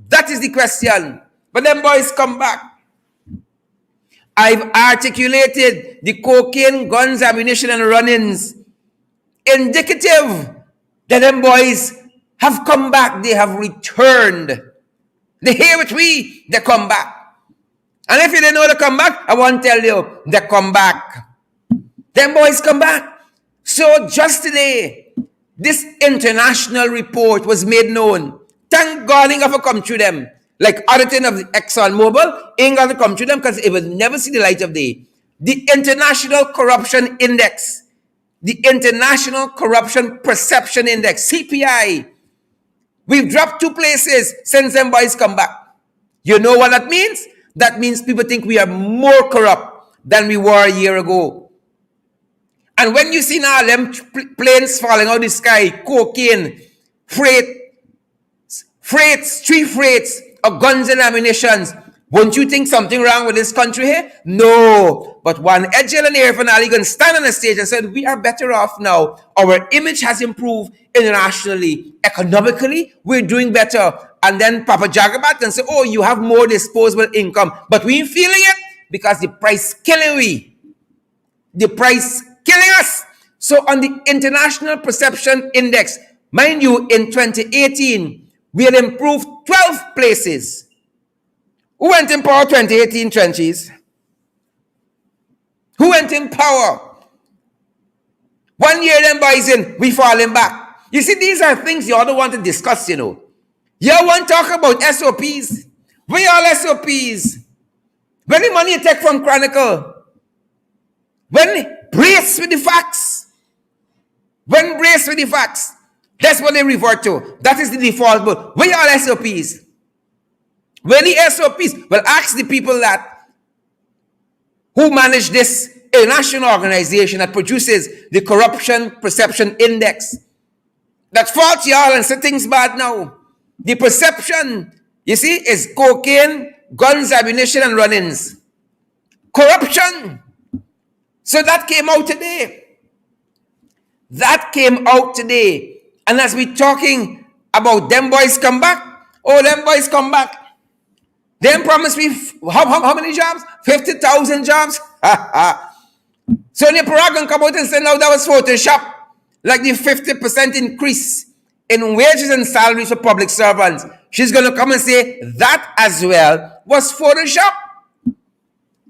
That is the question. But then boys come back. I've articulated the cocaine, guns, ammunition, and run-ins. Indicative that them boys have come back. They have returned. They hear with we, they come back. And if you didn't know they come back, I want to tell you, they come back. Them boys come back. So just today, this international report was made known. Thank God it ain't going to come through them. Like auditing of the ExxonMobil, ain't going to come through them because it will never see the light of day. The International Corruption Index, the International Corruption Perception Index, CPI, we've dropped 2 places since them boys come back. You know what that means? That means people think we are more corrupt than we were a year ago. And when you see now them planes falling out of the sky, cocaine, street freights of guns and ammunition, won't you think something wrong with this country here? No. But one Edgel and Irfaan Ali can stand on the stage and said, we are better off now. Our image has improved internationally. Economically, we're doing better. And then Papa Jagabat can say, oh, you have more disposable income. But we ain't feeling it because the price killing we. The price killing us. So on the International Perception Index, mind you, in 2018, we had improved 12 places. Who went in power 2018 trenches? Who went in power? 1 year them boys in, we falling back. You see, these are things you all don't want to discuss, you know. You want to talk about SOPs. We all SOPs. When the money you take from Chronicle. When brace with the facts. When brace with the facts. That's what they revert to. That is the default mode. We all SOPs. When the SOPs, well, ask the people that who manage this international organization that produces the Corruption Perception Index. That fault y'all and say things bad now. The perception, you see, is cocaine, guns, ammunition, and run-ins. Corruption. So that came out today. That came out today. And as we talking about them boys come back, oh, them boys come back. Them promised me how many jobs? 50,000 jobs? Sonia Paragon come out and say, no, that was Photoshop. Like the 50% increase in wages and salaries for public servants. She's going to come and say that as well was Photoshop.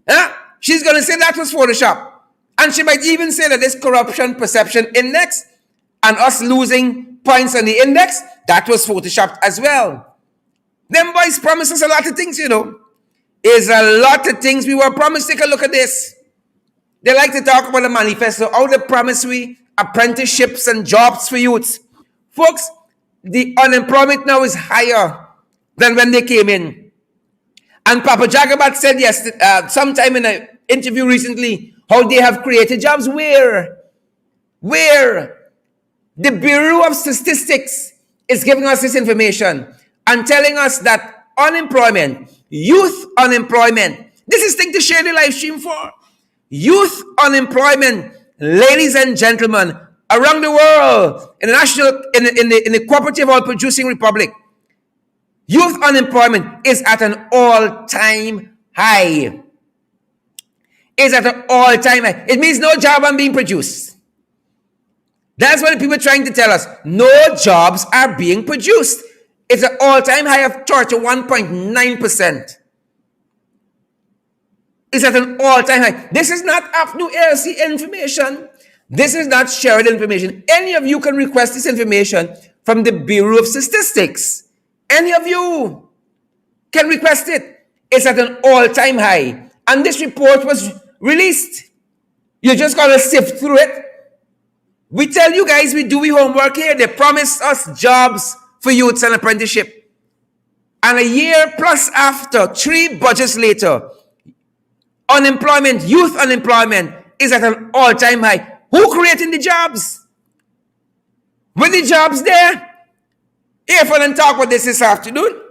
Huh? She's going to say that was Photoshop. And she might even say that this corruption perception index and us losing points on the index, that was Photoshopped as well. Them boys promised us a lot of things, you know. Is a lot of things we were promised. Take a look at this. They like to talk about the manifesto. How they promise we apprenticeships and jobs for youths. Folks, the unemployment now is higher than when they came in. And Papa Jagabat said yesterday, sometime in an interview recently, how they have created jobs. Where? The Bureau of Statistics is giving us this information and telling us that unemployment, youth unemployment, this is thing to share the live stream for. Youth unemployment, ladies and gentlemen, around the world, in the national, in the cooperative oil producing republic, youth unemployment is at an all-time high. Is at an all-time high. It means no job are being produced. That's what the people are trying to tell us. No jobs are being produced. It's an all-time high of 31.9%. It's at an all-time high. This is not new ALC information. This is not shared information. Any of you can request this information from the Bureau of Statistics. Any of you can request it. It's at an all-time high. And this report was released. You just got to sift through it. We tell you guys we do our homework here. They promised us jobs for youths and apprenticeship. And a year plus after, 3 budgets later, unemployment, youth unemployment is at an all-time high. Who creating the jobs? With the jobs there? Irfaan and talk about this afternoon.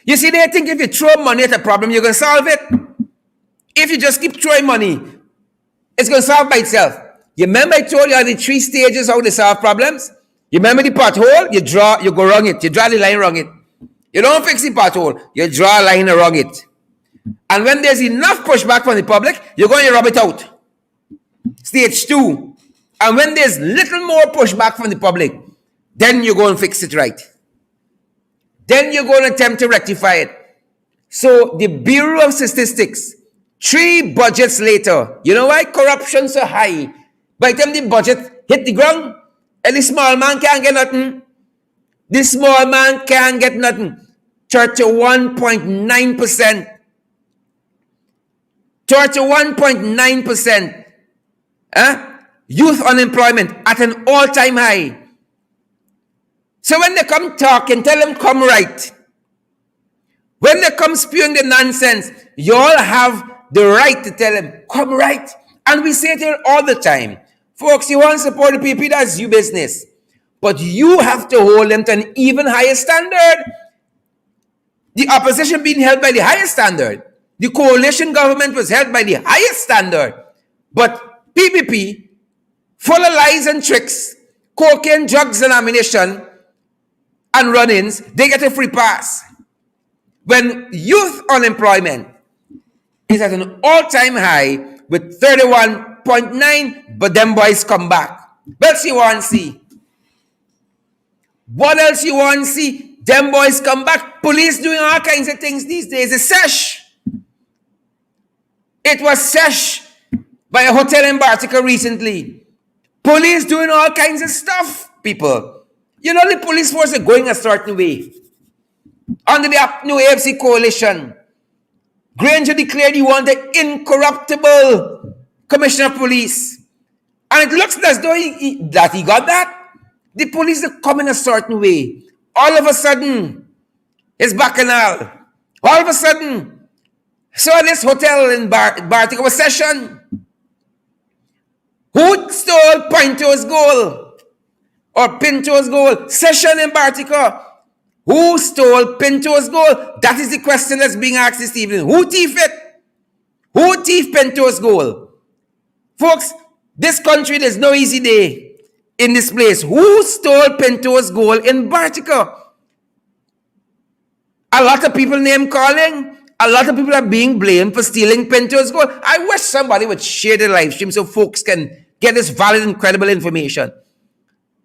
You see, they think if you throw money at a problem, you're going to solve it. If you just keep throwing money, it's going to solve by itself. You remember I told you the 3 stages how they solve problems? You remember the pothole? You go wrong it. You draw the line wrong it. You don't fix the pothole. You draw a line wrong it. And when there's enough pushback from the public, you're going to rub it out. Stage 2. And when there's little more pushback from the public, then you go and fix it right. Then you're going to attempt to rectify it. So the Bureau of Statistics, 3 budgets later, you know why? Corruption's so high. By the time the budget hit the ground, and the small man can't get nothing. The small man can't get nothing. 31.9%. 31.9%. Youth unemployment at an all-time high. So when they come talking, tell them come right. When they come spewing the nonsense, you all have the right to tell them come right. And we say it here all the time. Folks, you want to support the people, that's your business. But you have to hold them to an even higher standard. The opposition being held by the highest standard. The coalition government was held by the highest standard. But PPP, full of lies and tricks, cocaine, drugs and ammunition, and run-ins, they get a free pass. When youth unemployment is at an all-time high with 31.9, but them boys come back. What else you want to see? What else you want to see? Them boys come back. Police doing all kinds of things these days. It's sesh. It was sesh by a hotel in Bartica recently. Police doing all kinds of stuff, people. You know the police force are going a certain way. Under the new AFC coalition, Granger declared he wanted incorruptible commissioner of police. And it looks as though he got that. The police are coming a certain way. All of a sudden, it's bacchanal. All of a sudden, so this hotel in Bartica was session. Who stole Pinto's goal? Or Pinto's goal? Session in Bartica. Who stole Pinto's goal? That is the question that's being asked this evening. Who thieved it? Who thieved Pinto's goal? Folks, This country, there's no easy day in this place. Who stole Pinto's gold in Bartica? A lot of people name calling. A lot of people are being blamed for stealing Pinto's gold. I wish somebody would share the live stream so folks can get this valid and credible information.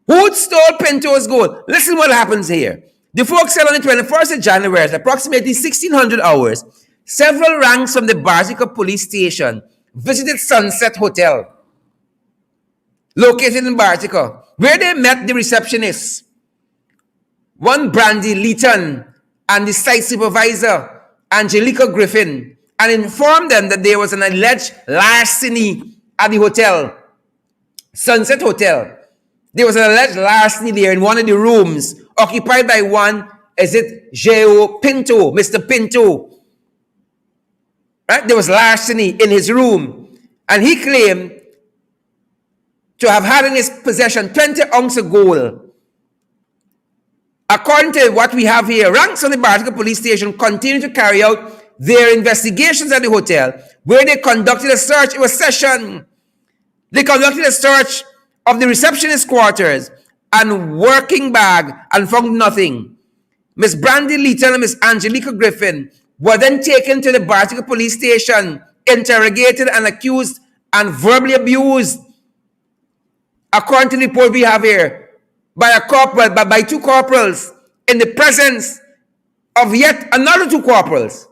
Who stole Pinto's gold? Listen what happens here. The folks said on the 21st of January, at approximately 1600 hours, several ranks from the Bartica police station visited Sunset Hotel, located in Bartica, where they met the receptionist, one Brandy Leeton, and the site supervisor, Angelica Griffin, and informed them that there was an alleged larceny at the hotel, Sunset Hotel. There was an alleged larceny there in one of the rooms occupied by one, is it J.O. Pinto, Mr. Pinto. Right? There was larceny in his room. And he claimed to have had in his possession 20 ounces of gold. According to what we have here, ranks on the Bartica police station continue to carry out their investigations at the hotel, where they conducted a search. It was session. They conducted a search of the receptionist's quarters and working bag and found nothing. Miss Brandy Leeton and Miss Angelica Griffin were then taken to the Bartica police station, interrogated and accused and verbally abused, according to the report we have here, by two corporals in the presence of yet another two corporals.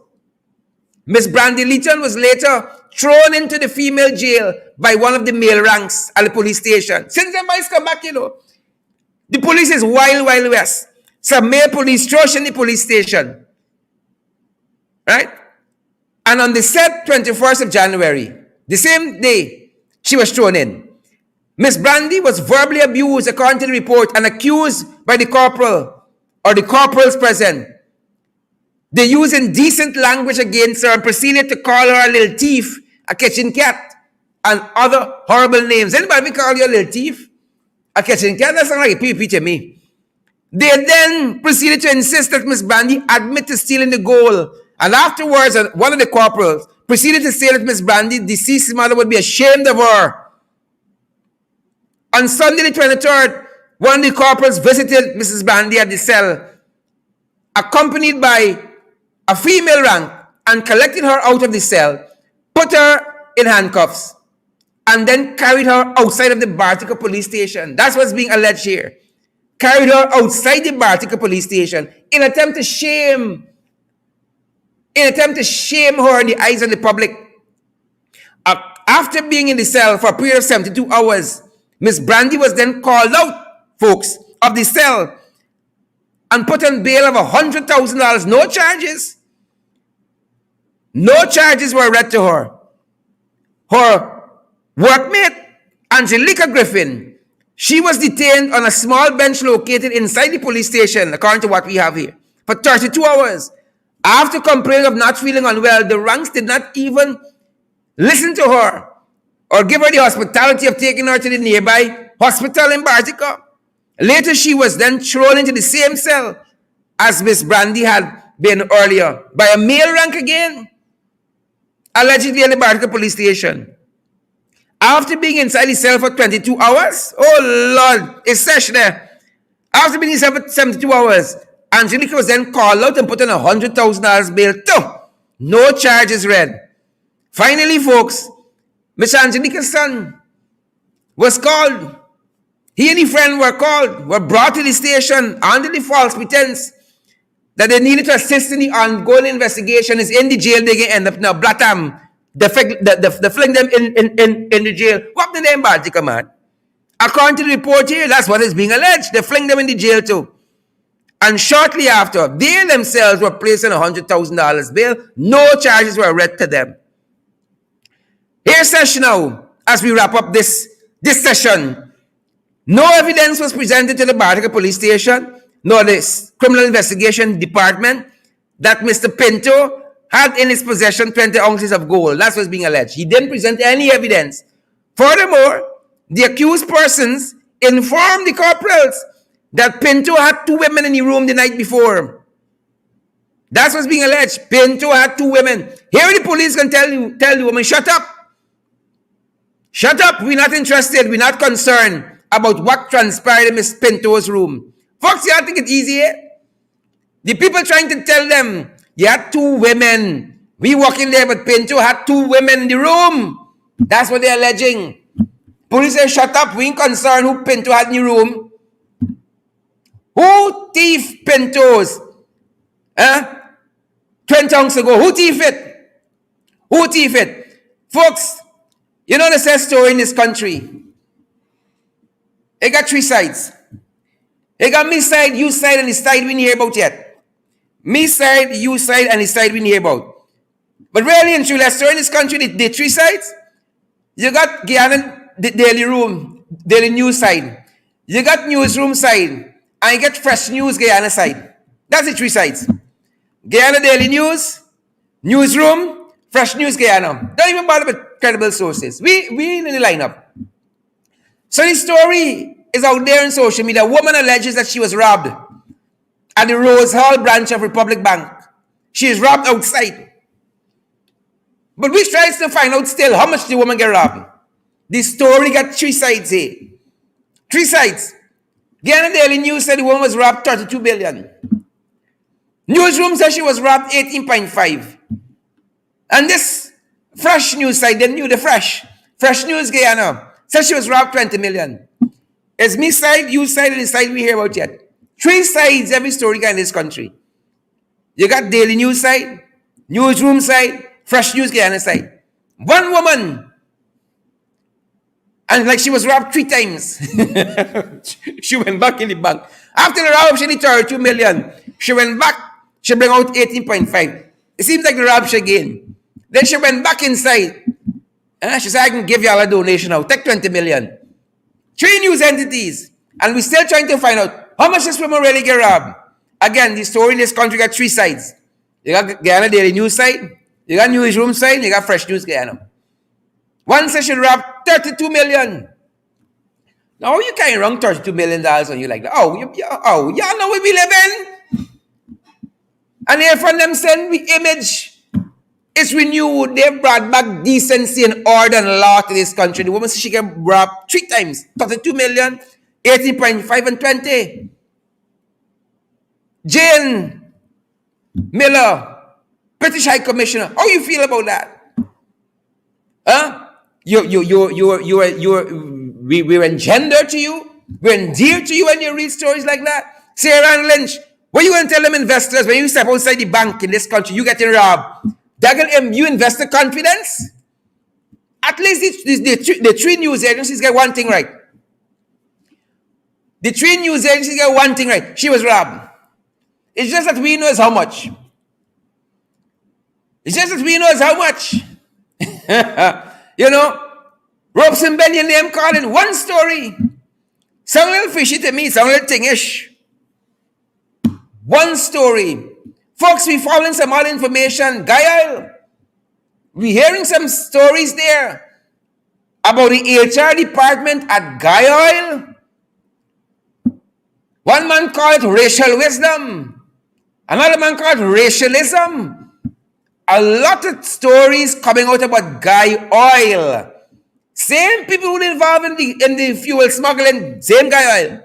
Miss Brandy Leeton was later thrown into the female jail by one of the male ranks at the police station. Since the boys come back, the police is wild west. Some male police throw in the police station. Right? And on the said 21st of January, the same day she was thrown in, Miss Brandy was verbally abused according to the report and accused by the corporal or the corporals present. They used indecent language against her and proceeded to call her a little thief, a kitchen cat, and other horrible names. Anybody call you a little thief? A kitchen cat? That sounds like a pee to me. They then proceeded to insist that Miss Brandy admit to stealing the gold. And afterwards, one of the corporals proceeded to say that Miss Brandy, deceased mother, would be ashamed of her. On Sunday the 23rd, one of the corporals visited Mrs. Brandy at the cell, accompanied by a female rank, and collected her out of the cell, put her in handcuffs, and then carried her outside of the Bartica police station. That's what's being alleged here. Carried her outside the Bartica police station in an attempt to shame her in the eyes of the public. After being in the cell for a period of 72 hours, Miss Brandy was then called out, folks, of the cell and put on bail of $100,000. No charges. No charges were read to her. Her workmate, Angelica Griffin, she was detained on a small bench located inside the police station, according to what we have here, for 32 hours. After complaining of not feeling unwell, the ranks did not even listen to her or give her the hospitality of taking her to the nearby hospital in Bartica. Later, she was then thrown into the same cell as Miss Brandy had been earlier by a male rank again, allegedly in the Bartica police station. After being inside the cell for 22 hours, oh Lord, it's sesh there. After being inside for 72 hours, Angelica was then called out and put on $100,000 bail too. No charges read. Finally, folks, Miss Angelica's son was called. He and his friend were brought to the station under the false pretense that they needed to assist in the ongoing investigation. Is in the jail. They can end up now. Blatam. They fling them in the jail. What the name, Bartica, man? According to the report here, that's what is being alleged. They fling them in the jail too. And shortly after, they themselves were placed on $100,000 bail. No charges were read to them. Here's session now, as we wrap up this session. No evidence was presented to the Bartica police station, nor the criminal investigation department, that Mr. Pinto had in his possession 20 ounces of gold. That's what's being alleged. He didn't present any evidence. Furthermore, the accused persons informed the corporals that Pinto had two women in the room the night before. That's what's being alleged. Pinto had two women. Here the police can tell the woman, shut up. Shut up. We're not interested. We're not concerned about what transpired in Miss Pinto's room. Folks, you think it's easy, eh? The people trying to tell them, you had two women. We walking there, but Pinto had two women in the room. That's what they're alleging. Police say, shut up. We ain't concerned who Pinto had in the room. Who thief Pintos? 20 years ago. Who thief it? Who thief it? Folks, you know the sad story in this country. It got three sides. It got me side, you side, and the side we didn't hear about yet. Me side, you side, and the side we didn't hear about. But really and truly, the story in this country, the three sides. You got Guyana, the daily news side. You got newsroom side. And you get fresh news Guyana side. That's the three sides. Guyana Daily News, newsroom, fresh news Guyana. Don't even bother with credible sources. We in the lineup. So the story is out there in social media. A woman alleges that she was robbed at the Rose Hall branch of Republic Bank. She is robbed outside. But we try to find out still how much the woman get robbed. The story got three sides here. Three sides. Guyana Daily News said the woman was robbed 32 billion. Newsroom said she was robbed 18.5. And this fresh news site, they knew the fresh news Guyana, said she was robbed 20 million. It's me side, you side, and the side we hear about yet. Three sides every story got in this country. You got daily news side, newsroom side, fresh news Guyana side. One woman, and like she was robbed 3 times. She went back in the bank. After the rob, she did 32 million. She went back, she bring out 18.5. It seems like the robbery again. Then she went back inside. She said, I can give you all a donation now. Take 20 million. 3 news entities. And we're still trying to find out how much this woman really get robbed. Again, the story in this country got 3 sides. You got Guyana Daily News side, you got newsroom side, you got fresh news Guyana. One says she robbed 32 million. Now you can't wrong $32 million on you like that. Y'all know we be living. And Irfaan them send we image. It's renewed. They brought back decency and order and law to this country. The woman says she get robbed 3 times. 32 million, 18.5 and 20. Jane Miller, British High Commissioner. How you feel about that? We're engendered to you. We're endeared to you when you read stories like that. Sarah and Lynch, what you going to tell them investors when you step outside the bank in this country, you getting robbed? You investor confidence? At least the 3 news agencies get one thing right. The 3 news agencies get one thing right. She was robbed. It's just that we know how much. It's just that we know how much. You know, Robson Benny and them calling one story. Sound a little fishy to me, sound a little thingish. One story. Folks, we following some other information. Guyal. We hearing some stories there about the HR department at Guyal. One man called it racial wisdom. Another man called it racialism. A lot of stories coming out about Guy Oil. Same people who are involved in the fuel smuggling, same Guy Oil.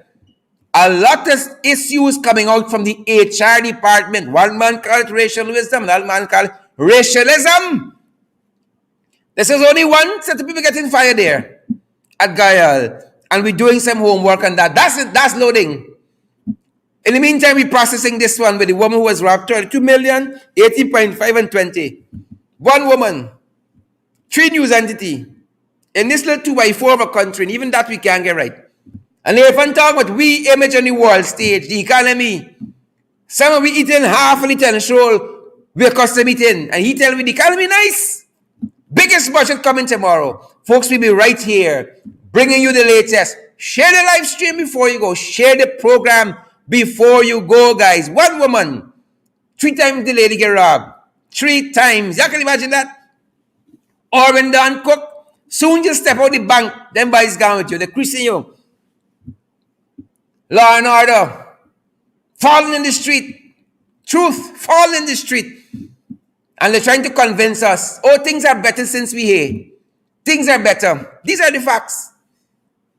A lot of issues coming out from the HR department. One man called it racial wisdom, another man called it racialism. This is only one set of people getting fired there at Guyal. And we're doing some homework on that. That's loading. In the meantime, we're processing this one with the woman who was robbed 32 million, 18.5 and 20. One woman, 3 news entity. In this little 2x4 of a country, and even that we can't get right. And if I'm talking about we image on the world stage, the economy, some of we eating half a liter and roll, we're custom eating. And he tell me the economy nice. Biggest budget coming tomorrow. Folks, we'll be right here, bringing you the latest. Share the live stream before you go. Share the program before you go, guys. One woman, 3 times the lady get robbed. 3 times. You can imagine that? Or when done cook, soon just step out the bank, them boys gone with you. They're creasing you. Law and order. Falling in the street. Truth. Falling in the street. And they're trying to convince us, oh, things are better since we here. Things are better. These are the facts.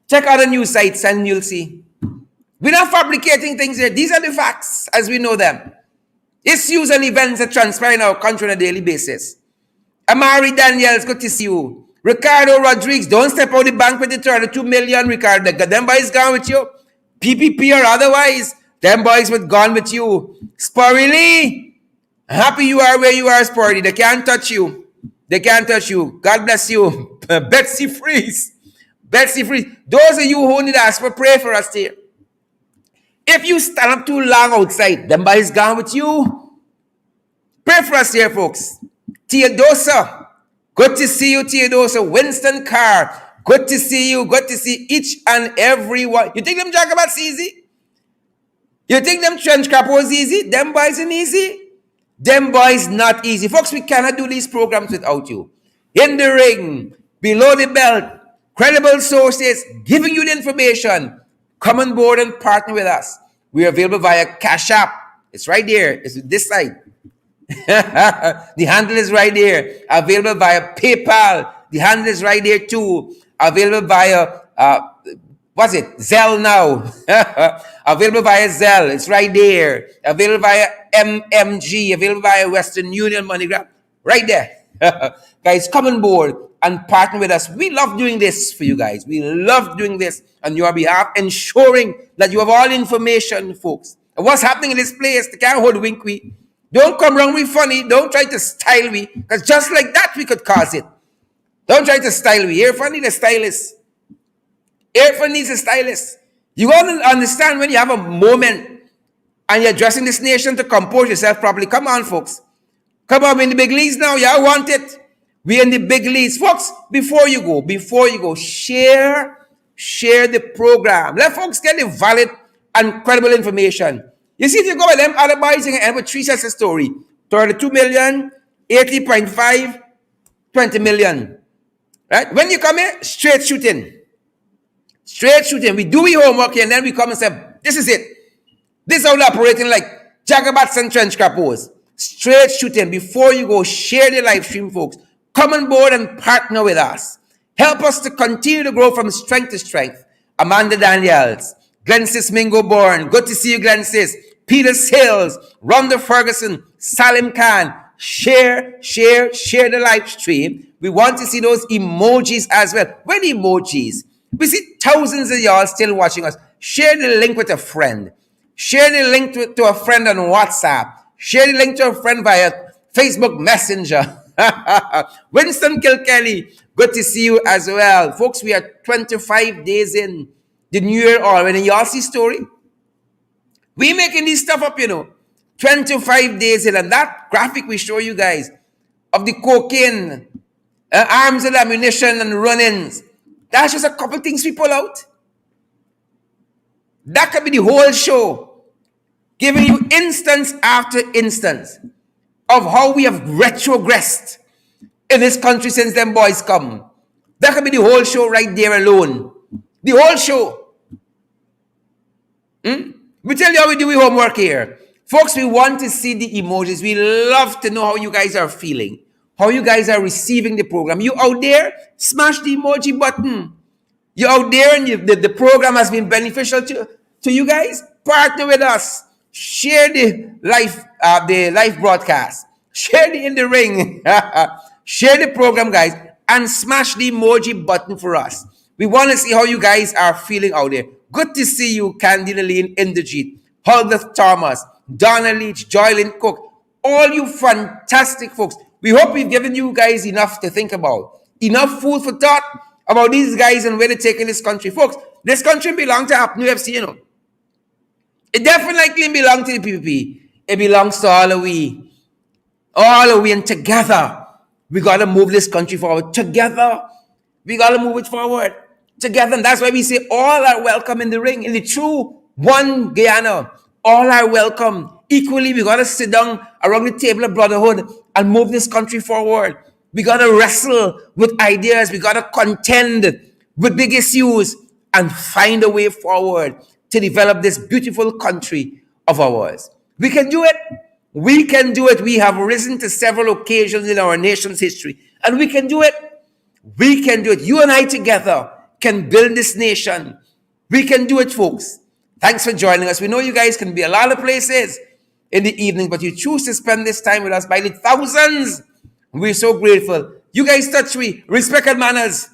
Check out the news sites and you'll see. We're not fabricating things here. These are the facts as we know them. Issues and events that transpire in our country on a daily basis. Amari Daniels, good to see you. Ricardo Rodriguez, don't step out the bank with the 32 million, Ricardo. Them boys gone with you. PPP or otherwise, them boys would gone with you. Sporty Lee, happy you are where you are, Sporty. They can't touch you. They can't touch you. God bless you. Betsy Freeze. Betsy Freeze. Those of you who need us for pray for us here. If you stand up too long outside, them boys gone with you. Pray for us here, folks. Theodosa, good to see you, Theodosa. Winston Carr, good to see you. Good to see each and every one. You think them Jacobats easy? You think them trench capos easy? Them boys ain't easy? Them boys not easy. Folks, we cannot do these programs without you. In the ring, below the belt, credible sources, giving you the information. Come on board and partner with us. We are available via Cash App. It's right there. It's this side. The handle is right there. Available via PayPal. The handle is right there too. Available via what's it? Zelle now. Available via Zelle. It's right there. Available via MMG. Available via Western Union MoneyGram. Right there. Guys, come on board and partner with us. We love doing this for you guys. We love doing this on your behalf, ensuring that you have all information, folks. And what's happening in this place, they can't hold wink we. Don't come around we funny. Don't try to style we. Because just like that, we could cause it. Don't try to style we. Irfaan needs a stylist. Irfaan needs a stylist. You got to understand when you have a moment and you're addressing this nation to compose yourself properly. Come on, folks. Come on, we're in the big leagues now. Y'all want it. We're in the big leagues. Folks, before you go, share the program. Let folks get the valid and credible information. You see, if you go with them other boys, you can end with three sets of story. 32 million, 80.5, 20 million. Right? When you come here, straight shooting. Straight shooting. We do your homework here, and then we come and say, this is it. This is how we're operating like Jagabats and trench capos. Straight shooting. Before you go, share the live stream, folks. Come on board and partner with us. Help us to continue to grow from strength to strength. Amanda Daniels, Glensis Mingo Bourne, good to see you, Glensis. Peter Sales, Rhonda Ferguson, Salim Khan. Share the live stream. We want to see those emojis as well. Where the emojis? We see thousands of y'all still watching us. Share the link with a friend. Share the link to a friend on WhatsApp. Share the link to a friend via Facebook Messenger. Winston Kilkelly, good to see you as well. Folks, we are 25 days in the New Year already. Y'all see story? We making this stuff up, 25 days in. And that graphic we show you guys of the cocaine, arms and ammunition and run-ins. That's just a couple things we pull out. That could be the whole show. Giving you instance after instance of how we have retrogressed in this country since them boys come. That could be the whole show right there alone. The whole show. We tell you how we do our homework here. Folks, we want to see the emojis. We love to know how you guys are feeling. How you guys are receiving the program. You out there, smash the emoji button. You out there and the program has been beneficial to you guys. Partner with us. Share the live broadcast. Share the in the ring. Share the program, guys, and smash the emoji button for us. We want to see how you guys are feeling out there. Good to see you, Candy Lane, Inderjeet, Hulbeth Thomas, Donna Leach, Joylyn Cook, all you fantastic folks. We hope we've given you guys enough to think about. Enough food for thought about these guys and where they're taking this country. Folks, this country belongs to APNU FC, It definitely belongs to the PPP. It belongs to all of we. All of we, and together, we got to move this country forward. Together, we got to move it forward. Together, and that's why we say all are welcome in the ring. In the true one Guyana, all are welcome. Equally, we got to sit down around the table of brotherhood and move this country forward. We got to wrestle with ideas. We got to contend with big issues and find a way forward to develop this beautiful country of ours. We can do it. We can do it. We have risen to several occasions in our nation's history, and we can do it. We can do it. You and I together can build this nation. We can do it, folks. Thanks for joining us. We know you guys can be a lot of places in the evening, but you choose to spend this time with us by the thousands. We're so grateful. You guys touch me. Respect and manners.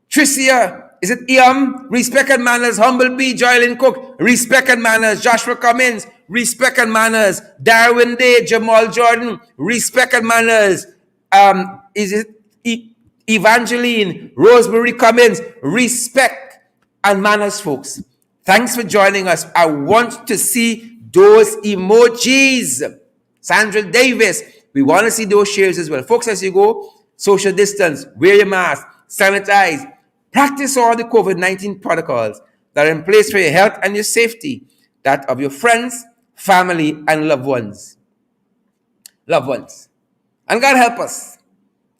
Tricia, is it Iam? Respect and manners. Humblebee, Joylyn Cook. Respect and manners. Joshua Cummins. Respect and manners. Darwin Day, Jamal Jordan. Respect and manners. Is it Evangeline, Rosemary Cummins? Respect and manners, folks. Thanks for joining us. I want to see those emojis. Sandra Davis, we want to see those shares as well. Folks, as you go, social distance, wear your mask, sanitize, practice all the COVID-19 protocols that are in place for your health and your safety, that of your friends, family, and loved ones. Loved ones. And God help us.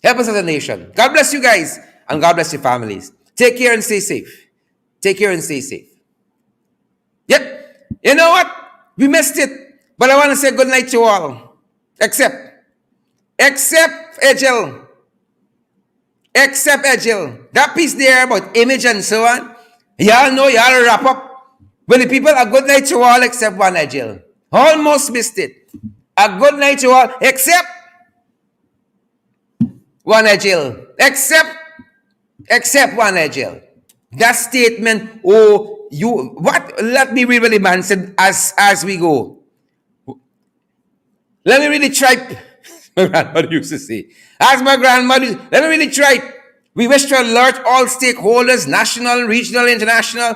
Help us as a nation. God bless you guys, and God bless your families. Take care and stay safe. Take care and stay safe. Yep. You know what? We missed it. But I want to say good night to all. Except Edgel. Except Edgel. That piece there about image and so on. Y'all know, y'all wrap up. When the people, a good night to all except one Edgel. Almost missed it. A good night to all except one Edgel. Except one Edgel. That statement, oh, you, what? Let me read what the man said as we go. Let me really try. My grandmother used to say, as my grandmother, let me really try. We wish to alert all stakeholders, national, regional, international,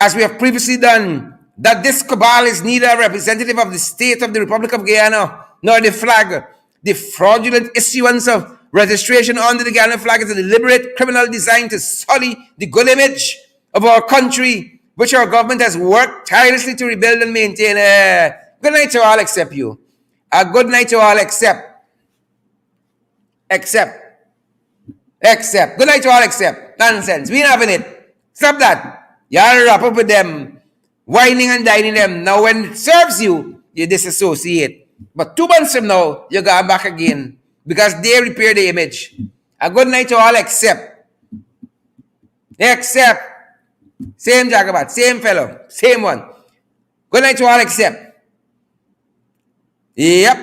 as we have previously done, that this cabal is neither a representative of the state of the Republic of Guyana, nor the flag. The fraudulent issuance of registration under the Guyana flag is a deliberate criminal design to sully the good image of our country, which our government has worked tirelessly to rebuild and maintain. Good night to all except you. A good night to all except. Good night to all except. Nonsense. We ain't having it. Stop that. Y'all wrap up with them. Whining and dining them. Now when it serves you, you disassociate. But 2 months from now, you go back again. Because they repair the image. A good night to all except. Same Jagabat. Same fellow. Same one. Good night to all except. Yep.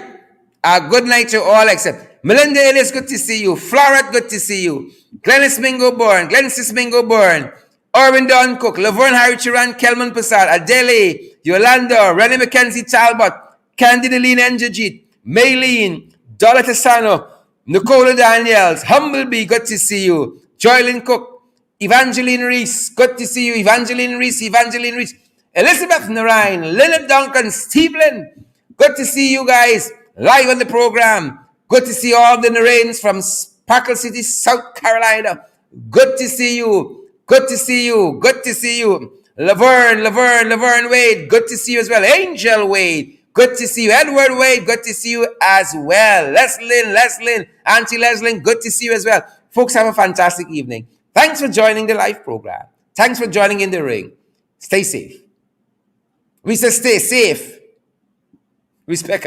A good night to all except. Melinda Ellis, good to see you. Floret, good to see you. Glennis Mingo Bourne. Glennis Mingo Bourne. Orvin Don Cook. Laverne Harry Chiran. Kelman Passad. Adele. Yolanda. Rennie McKenzie Talbot. Candida Lean Njajit. Maylene. Dola Tesano. Nicola Daniels. Humblebee, good to see you. Joylyn Cook. Evangeline Reese. Good to see you. Evangeline Reese. Elizabeth Narine. Leonard Duncan. Steve Lynn. Good to see you guys live on the program. Good to see all the Narains from Sparkle City, South Carolina. Good to see you. Laverne Wade. Good to see you as well. Angel Wade. Good to see you. Edward Wade. Good to see you as well. Leslyn. Auntie Leslyn. Good to see you as well. Folks, have a fantastic evening. Thanks for joining the live program. Thanks for joining in the ring. Stay safe. We say stay safe. Respect.